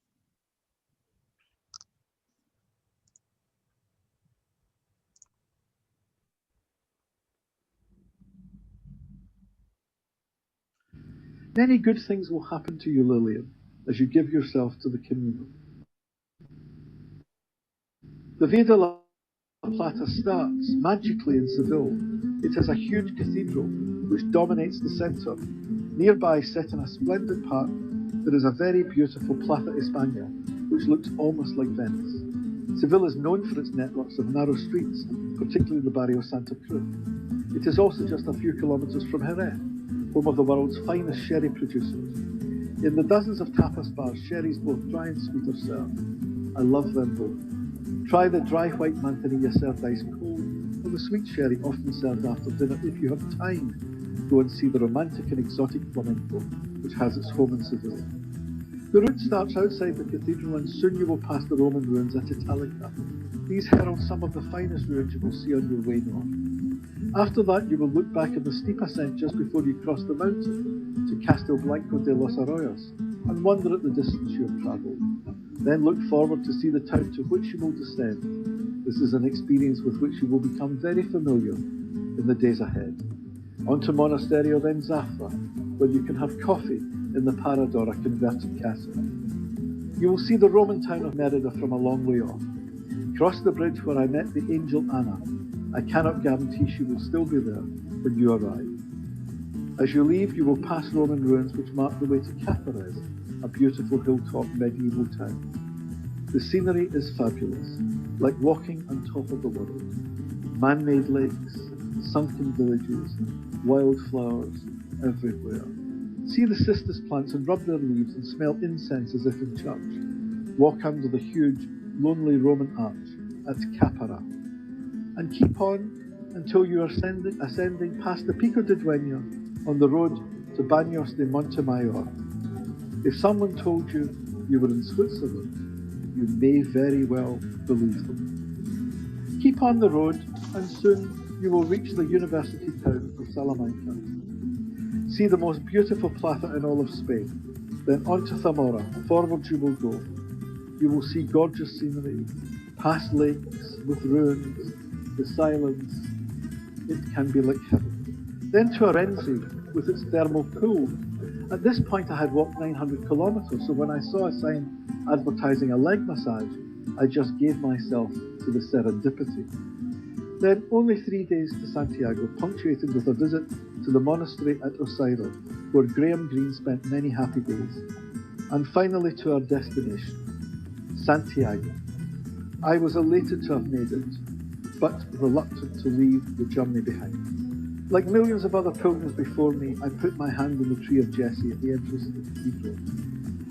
Speaker 6: Many good things will happen to you, Lillian, as you give yourself to the Camino. The Via de la Plata starts magically in Seville. It has a huge cathedral which dominates the centre. Nearby, set in a splendid park, there is a very beautiful Plaza España, which looks almost like Venice. Seville is known for its networks of narrow streets, particularly the Barrio Santa Cruz. It is also just a few kilometres from Jerez, home of the world's finest sherry producers. In the dozens of tapas bars, sherries both dry and sweet are served. I love them both. Try the dry white manzanilla served ice cold, or the sweet sherry often served after dinner if you have time. Go and see the romantic and exotic flamenco, which has its home in Seville. The route starts outside the cathedral, and soon you will pass the Roman ruins at Italica. These herald some of the finest ruins you will see on your way north. After that, you will look back at the steep ascent just before you cross the mountain to Castel Blanco de los Arroyos and wonder at the distance you have travelled. Then look forward to see the town to which you will descend. This is an experience with which you will become very familiar in the days ahead. On to Monasterio, then Zafra, where you can have coffee in the Parador, a converted castle. You will see the Roman town of Merida from a long way off. Cross the bridge where I met the angel Anna. I cannot guarantee she will still be there when you arrive. As you leave, you will pass Roman ruins which mark the way to Cáceres, a beautiful hilltop medieval town. The scenery is fabulous, like walking on top of the world. Man-made lakes, sunken villages, wildflowers everywhere. See the cistus plants and rub their leaves and smell incense as if in church. Walk under the huge, lonely Roman arch at Capara. And keep on until you are ascending past the Pico de Dueña on the road to Baños de Montemayor. If someone told you you were in Switzerland, you may very well believe them. Keep on the road, and soon you will reach the university town of Salamanca. See the most beautiful plaza in all of Spain. Then on to Zamora. Forward you will go. You will see gorgeous scenery, past lakes with ruins, the silence. It can be like heaven. Then to Orense with its thermal pool. At this point I had walked 900 kilometres, so when I saw a sign advertising a leg massage, I just gave myself to the serendipity. Then only 3 days to Santiago, punctuated with a visit to the monastery at Osairo, where Graham Greene spent many happy days. And finally to our destination, Santiago. I was elated to have made it, but reluctant to leave the journey behind. Like millions of other pilgrims before me, I put my hand on the tree of Jesse at the entrance of the cathedral.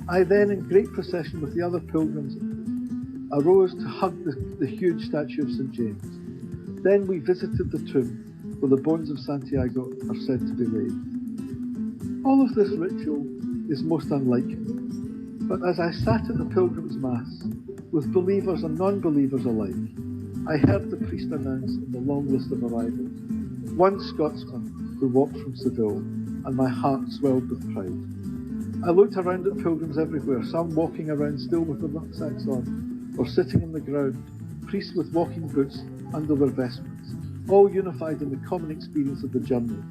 Speaker 6: I then, in great procession with the other pilgrims, arose to hug the huge statue of St. James. Then we visited the tomb where the bones of Santiago are said to be laid. All of this ritual is most unlike him, but as I sat at the Pilgrim's Mass, with believers and non-believers alike, I heard the priest announce in the long list of arrivals, one Scotsman who walked from Seville, and my heart swelled with pride. I looked around at pilgrims everywhere, some walking around still with their rucksacks on, or sitting on the ground, priests with walking boots under their vestments, all unified in the common experience of the journey.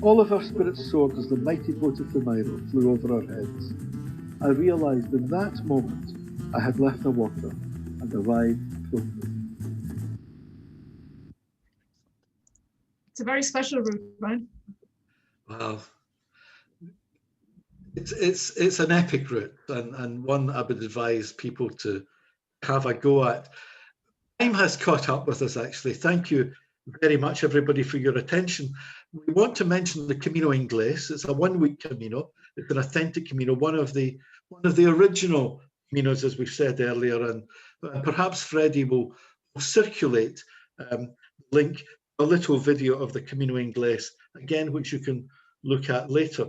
Speaker 6: All of our spirits soared as the mighty boat of Camino flew over our heads. I realised in that moment I had left the water and arrived pilgrim.
Speaker 4: It's a very special route, right?
Speaker 3: Wow. It's an epic route, and one I would advise people to have a go at. Time has caught up with us, actually. Thank you very much, everybody, for your attention. We want to mention the Camino Inglés. It's a one-week Camino. It's an authentic Camino, one of the original Caminos, as we've said earlier, and perhaps Freddie will circulate link a little video of the Camino Inglés again, which you can look at later.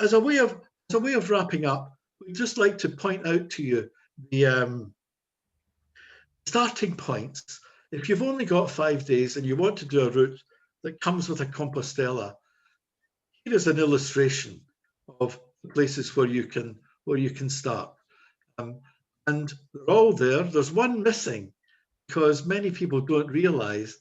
Speaker 3: As a way of wrapping up, we'd just like to point out to you the starting points. If you've only got 5 days and you want to do a route that comes with a Compostela, here is an illustration of the places where you can start. And they're all there. There's one missing because many people don't realise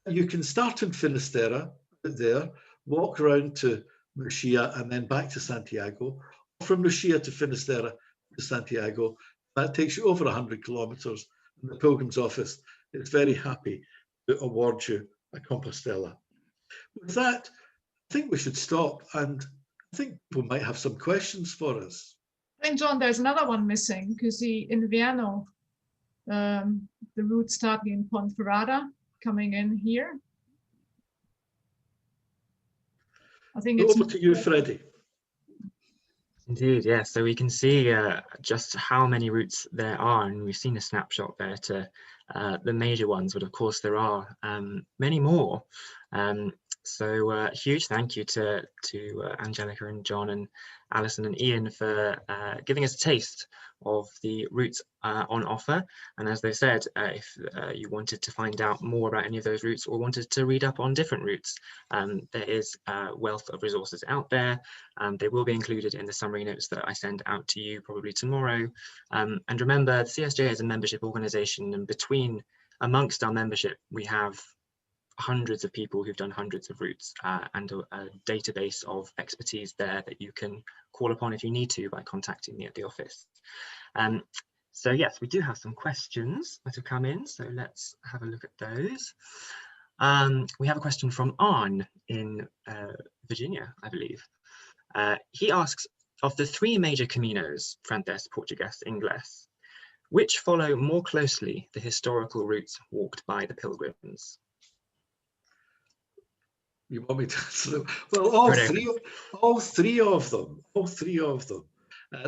Speaker 3: that you can start in Finisterre there, walk around to Murcia and then back to Santiago, or from Murcia to Finisterre to Santiago. That takes you over 100 kilometres. And the Pilgrim's Office is very happy to award you a Compostela. With that, I think we should stop, and I think people might have some questions for us.
Speaker 4: I think, John, there's another one missing because in Viano, the route starting in Ponferrada, coming in here. I think it's
Speaker 3: over to you, Freddie.
Speaker 2: Indeed, yes. So we can see just how many routes there are, and we've seen a snapshot there to the major ones, but of course there are many more. So huge thank you to Angelika and John and Alison and Ian for giving us a taste of the routes on offer. And as they said, if you wanted to find out more about any of those routes or wanted to read up on different routes, there is a wealth of resources out there. They will be included in the summary notes that I send out to you probably tomorrow. And remember, the CSJ is a membership organisation, and amongst our membership, we have hundreds of people who've done hundreds of routes and a database of expertise there that you can call upon if you need to by contacting me at the office. So yes, we do have some questions that have come in, so let's have a look at those. We have a question from Arne in Virginia, I believe. He asks, of the 3 major Caminos, Francés, Portugués, Inglés, which follow more closely the historical routes walked by the pilgrims?
Speaker 3: You want me to answer them? Well, all three of them.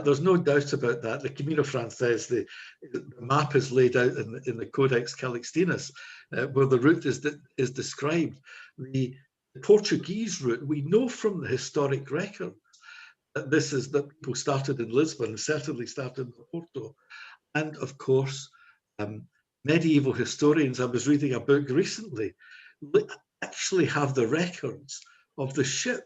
Speaker 3: There's no doubt about that. The Camino Francés, the map is laid out in the Codex Calixtinus, where the route is described. The Portuguese route, we know from the historic record that people started in Lisbon and certainly started in Porto. And of course, medieval historians, I was reading a book recently, actually have the records of the ships,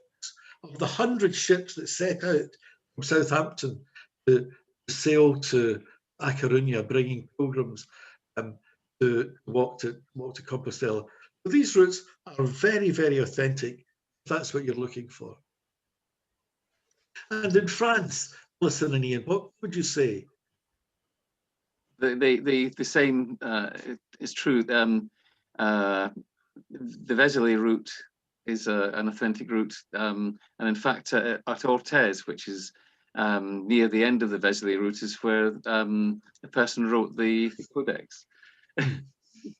Speaker 3: of the 100 ships that set out from Southampton to sail to A Coruña, bringing pilgrims to walk to Compostela. So these routes are very, very authentic, if that's what you're looking for. And in France, Alison and Ian, what would you say?
Speaker 5: The same is true. The Vézelay route is an authentic route, and in fact at Orthez, which is near the end of the Vézelay route, is where the person wrote the Codex.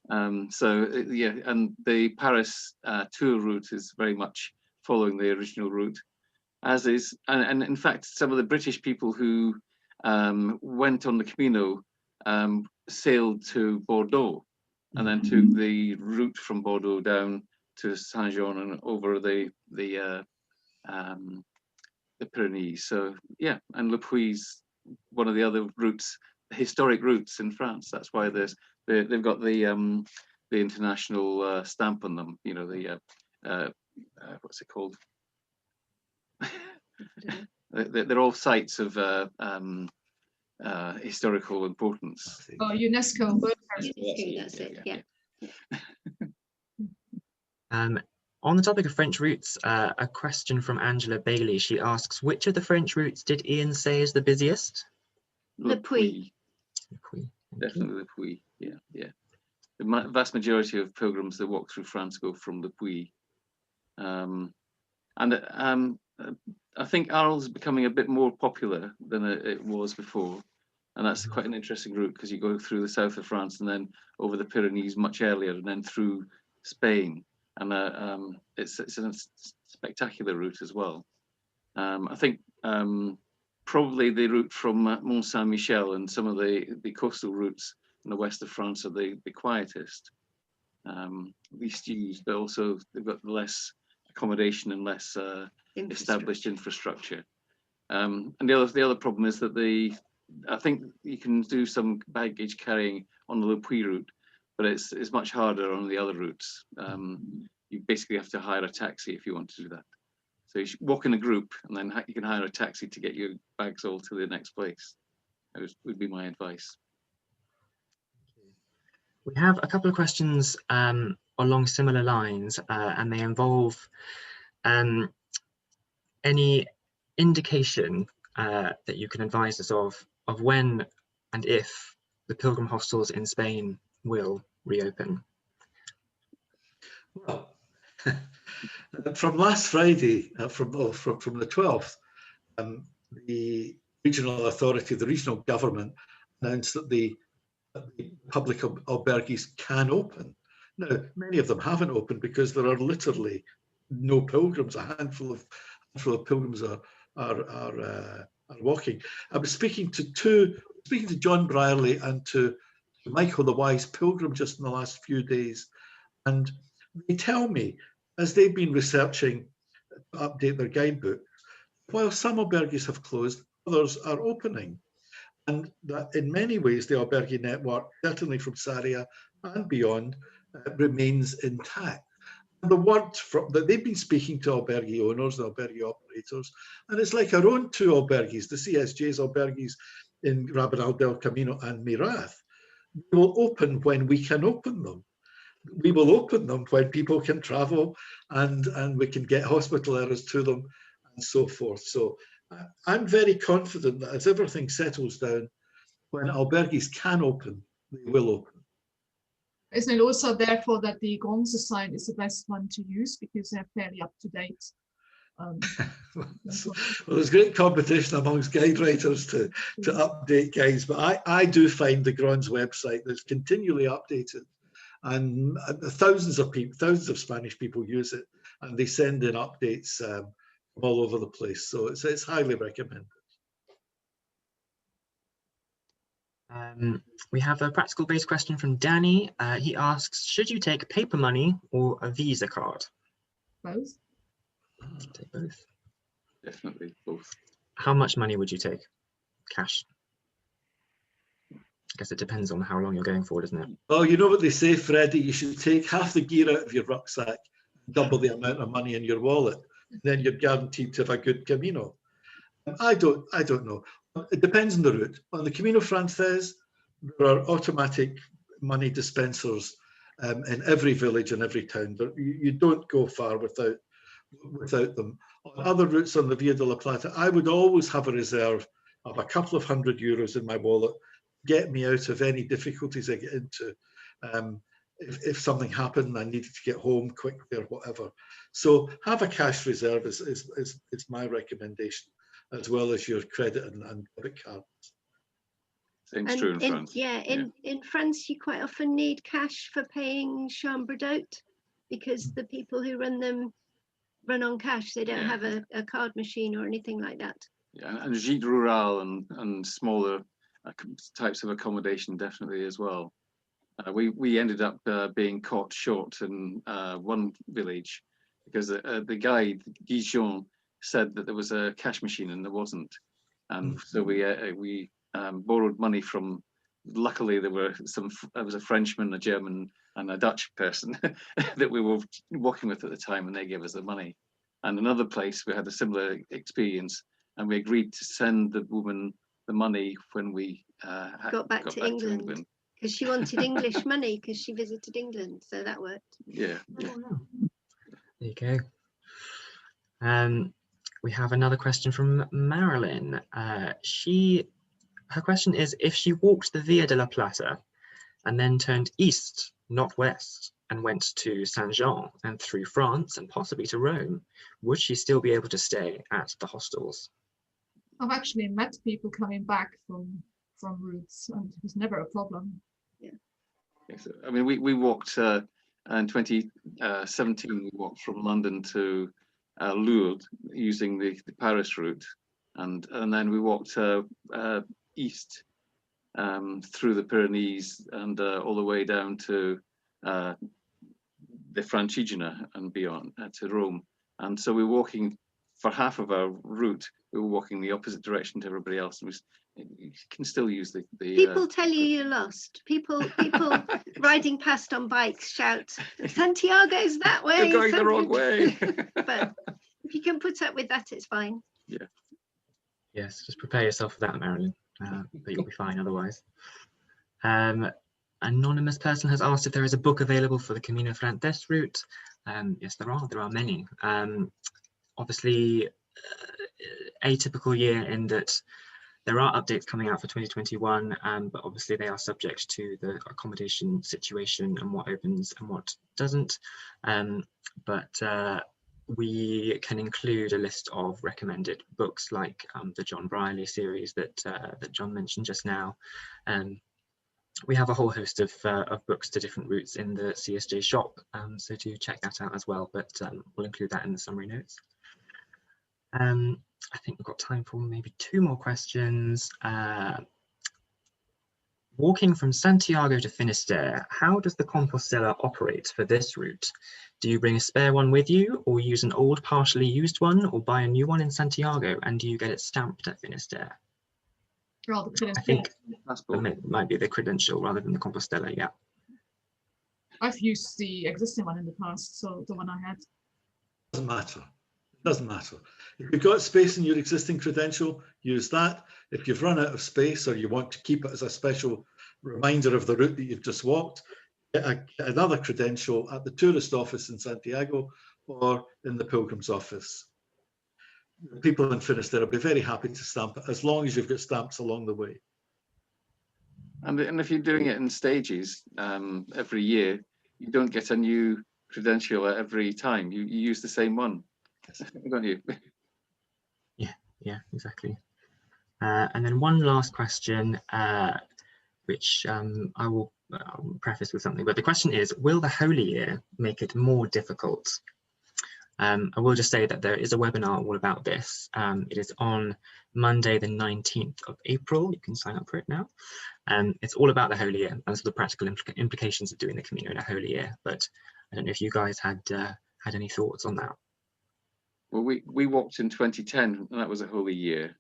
Speaker 5: Yeah, and the Paris tour route is very much following the original route, as is, and in fact, some of the British people who went on the Camino sailed to Bordeaux, and then took the route from Bordeaux down to Saint-Jean and over the Pyrenees. So yeah, and Le Puy's one of the other routes, historic routes in France. That's why they've got the international stamp on them. You know, the what's it called? They're all sites of historical importance.
Speaker 4: Oh, UNESCO World
Speaker 1: UNESCO, that's it, yeah.
Speaker 2: On the topic of French routes, a question from Angela Bailey. She asks, which of the French routes did Ian say is the busiest?
Speaker 1: Le Puy.
Speaker 5: Definitely Le Puy. Yeah, yeah. The vast majority of pilgrims that walk through France go from Le Puy. I think Arles is becoming a bit more popular than it was before. And that's quite an interesting route because you go through the south of France and then over the Pyrenees much earlier and then through Spain. And it's a spectacular route as well. I think probably the route from Mont Saint-Michel and some of the coastal routes in the west of France are the quietest, least used, but also they've got less accommodation and less established infrastructure. And the other problem is that I think you can do some baggage carrying on the Le Puy route, but it's much harder on the other routes. You basically have to hire a taxi if you want to do that. So you should walk in a group and then you can hire a taxi to get your bags all to the next place. That would be my advice.
Speaker 2: We have a couple of questions along similar lines, and they involve any indication that you can advise us of when and if the pilgrim hostels in Spain will reopen.
Speaker 3: Well, from last Friday, from the 12th, the regional authority, the regional government announced that the public albergues can open. Now, many of them haven't opened because there are literally no pilgrims. A handful of pilgrims are walking. I was speaking to John Brierley and to Michael the Wise Pilgrim just in the last few days, and they tell me, as they've been researching to update their guidebook, while some albergues have closed, others are opening. And that in many ways, the albergue network, certainly from Sarria and beyond, remains intact. And the word that they've been speaking to albergue owners, the albergue operators, and it's like our own two albergues, the CSJ's albergues in Rabanal del Camino and Miraz. We will open when we can open them. We will open them when people can travel and we can get hospital errors to them and so forth. So I'm very confident that as everything settles down, when albergues can open, they will open.
Speaker 4: Isn't it also therefore that the Gronse site is the best one to use because they're fairly up to date?
Speaker 3: Well, there's great competition amongst guide writers to update guides, but I do find the Gronse website that's continually updated, and thousands of Spanish people use it, and they send in updates from all over the place. So it's highly recommended.
Speaker 2: We have a practical based question from Danny. He asks, should you take paper money or a Visa card?
Speaker 4: Both.
Speaker 2: Take both.
Speaker 5: Definitely both.
Speaker 2: How much money would you take? Cash? I guess it depends on how long you're going for, doesn't it?
Speaker 3: Well, you know what they say, Freddie, you should take half the gear out of your rucksack, double the amount of money in your wallet, then you're guaranteed to have a good Camino. I don't know. It depends on the route. On the Camino Frances, there are automatic money dispensers in every village and every town. But you don't go far without them. On other routes on the Via de la Plata, I would always have a reserve of a couple of €100 in my wallet, get me out of any difficulties I get into. If something happened and I needed to get home quickly or whatever. So have a cash reserve is my recommendation, as well as your credit and debit cards.
Speaker 5: Same true in France.
Speaker 1: In France, you quite often need cash for paying chambre d'hôte because the people who run them run on cash. They don't have a card machine or anything like that.
Speaker 5: Yeah, and gîte rural and smaller types of accommodation definitely as well. We ended up being caught short in one village because the guide, Guy, said that there was a cash machine and there wasn't. And so we borrowed money from, luckily there was a Frenchman, a German and a Dutch person that we were working with at the time, and they gave us the money. And another place we had a similar experience, and we agreed to send the woman the money when we
Speaker 1: got back to England. Because she wanted English money because she visited England, so that worked.
Speaker 5: Yeah.
Speaker 2: Oh, there you go. We have another question from Marilyn. Her question is, if she walked the Via de la Plata and then turned east, not west, and went to Saint-Jean and through France and possibly to Rome, would she still be able to stay at the hostels?
Speaker 4: I've actually met people coming back from routes, and it was never a problem.
Speaker 1: Yeah.
Speaker 5: Yes, I mean, we walked in 2017. We walked from London to Lourdes using the Paris route, and then we walked east through the Pyrenees and all the way down to the Francigena and beyond to Rome. And so we're walking for half of our route. We were walking the opposite direction to everybody else. And you can still use the
Speaker 1: people tell you're lost. People riding past on bikes shout, Santiago's that way.
Speaker 5: You're going the wrong way.
Speaker 1: But if you can put up with that, it's fine.
Speaker 5: Yeah.
Speaker 2: Yes, just prepare yourself for that, Marilyn. But you'll be fine otherwise. Anonymous person has asked if there is a book available for the Camino Frances route. Yes, there are many. Obviously, atypical year in that there are updates coming out for 2021, but obviously they are subject to the accommodation situation and what opens and what doesn't. But we can include a list of recommended books like the John Brierley series that John mentioned just now. We have a whole host of books to different routes in the CSJ shop, so do check that out as well, but we'll include that in the summary notes. I think we've got time for maybe 2 more questions. Walking from Santiago to Finisterre, how does the Compostela operate for this route? Do you bring a spare one with you, or use an old partially used one, or buy a new one in Santiago, and do you get it stamped at Finisterre? I think it might be the credential rather than the Compostela, yeah.
Speaker 4: I've used the existing one in the past, so the one I had.
Speaker 3: Doesn't matter. It doesn't matter. If you've got space in your existing credential, use that. If you've run out of space or you want to keep it as a special reminder of the route that you've just walked, get another credential at the tourist office in Santiago or in the Pilgrims office. The people in Finisterre will be very happy to stamp it as long as you've got stamps along the way.
Speaker 5: And if you're doing it in stages every year, you don't get a new credential every time. You use the same one, don't you?
Speaker 2: Yeah, exactly. And then one last question, which I will preface with something, but the question is, will the Holy Year make it more difficult? I will just say that there is a webinar all about this. It is on Monday, the 19th of April. You can sign up for it now. It's all about the Holy Year and the practical implications of doing the Camino in a Holy Year. But I don't know if you guys had any thoughts on that.
Speaker 5: Well, we walked in 2010, and that was a Holy Year.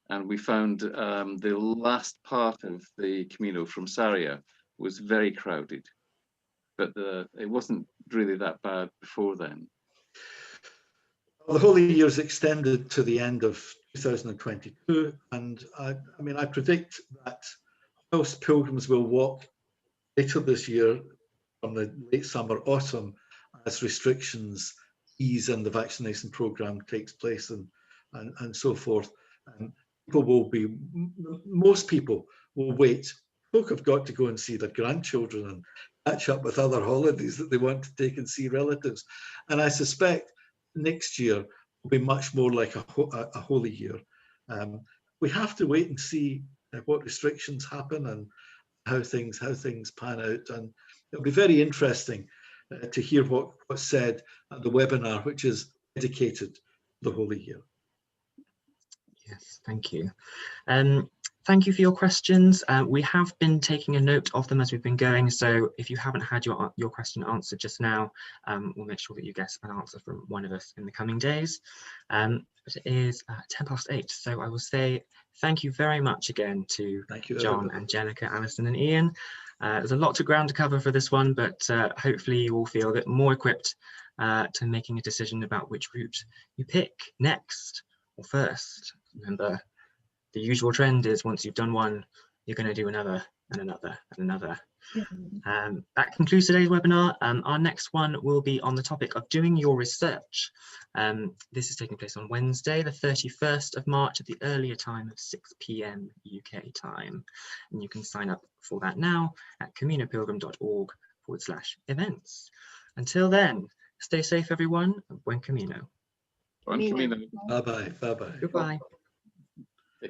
Speaker 5: And we found the last part of the Camino from Sarria was very crowded. But it wasn't really that bad before then.
Speaker 3: Well, the Holy Year is extended to the end of 2022, and I predict that whilst pilgrims will walk later this year from the late summer, autumn, as restrictions ease and the vaccination program takes place and so forth, most people will wait. Folk have got to go and see their grandchildren and catch up with other holidays that they want to take and see relatives, and I suspect next year will be much more like a Holy Year. We have to wait and see what restrictions happen and how things pan out. And it'll be very interesting to hear what's said at the webinar, which is dedicated to the Holy Year.
Speaker 2: Yes, thank you. Thank you for your questions. We have been taking a note of them as we've been going, so if you haven't had your question answered just now, we'll make sure that you get an answer from one of us in the coming days. But it is 8:10, so I will say thank you very much again to John, Angelika, Alison and Ian. There's a lot of ground to cover for this one, but hopefully you will feel a bit more equipped to making a decision about which route you pick next or first. Remember, the usual trend is once you've done one, you're going to do another and another and another. That concludes today's webinar. Our next one will be on the topic of doing your research. This is taking place on Wednesday, the 31st of March at the earlier time of 6 p.m. UK time. And you can sign up for that now at caminopilgrim.org/events. Until then, stay safe everyone. Buen Camino.
Speaker 5: Buen Camino.
Speaker 3: Bye-bye. Bye-bye.
Speaker 2: Goodbye.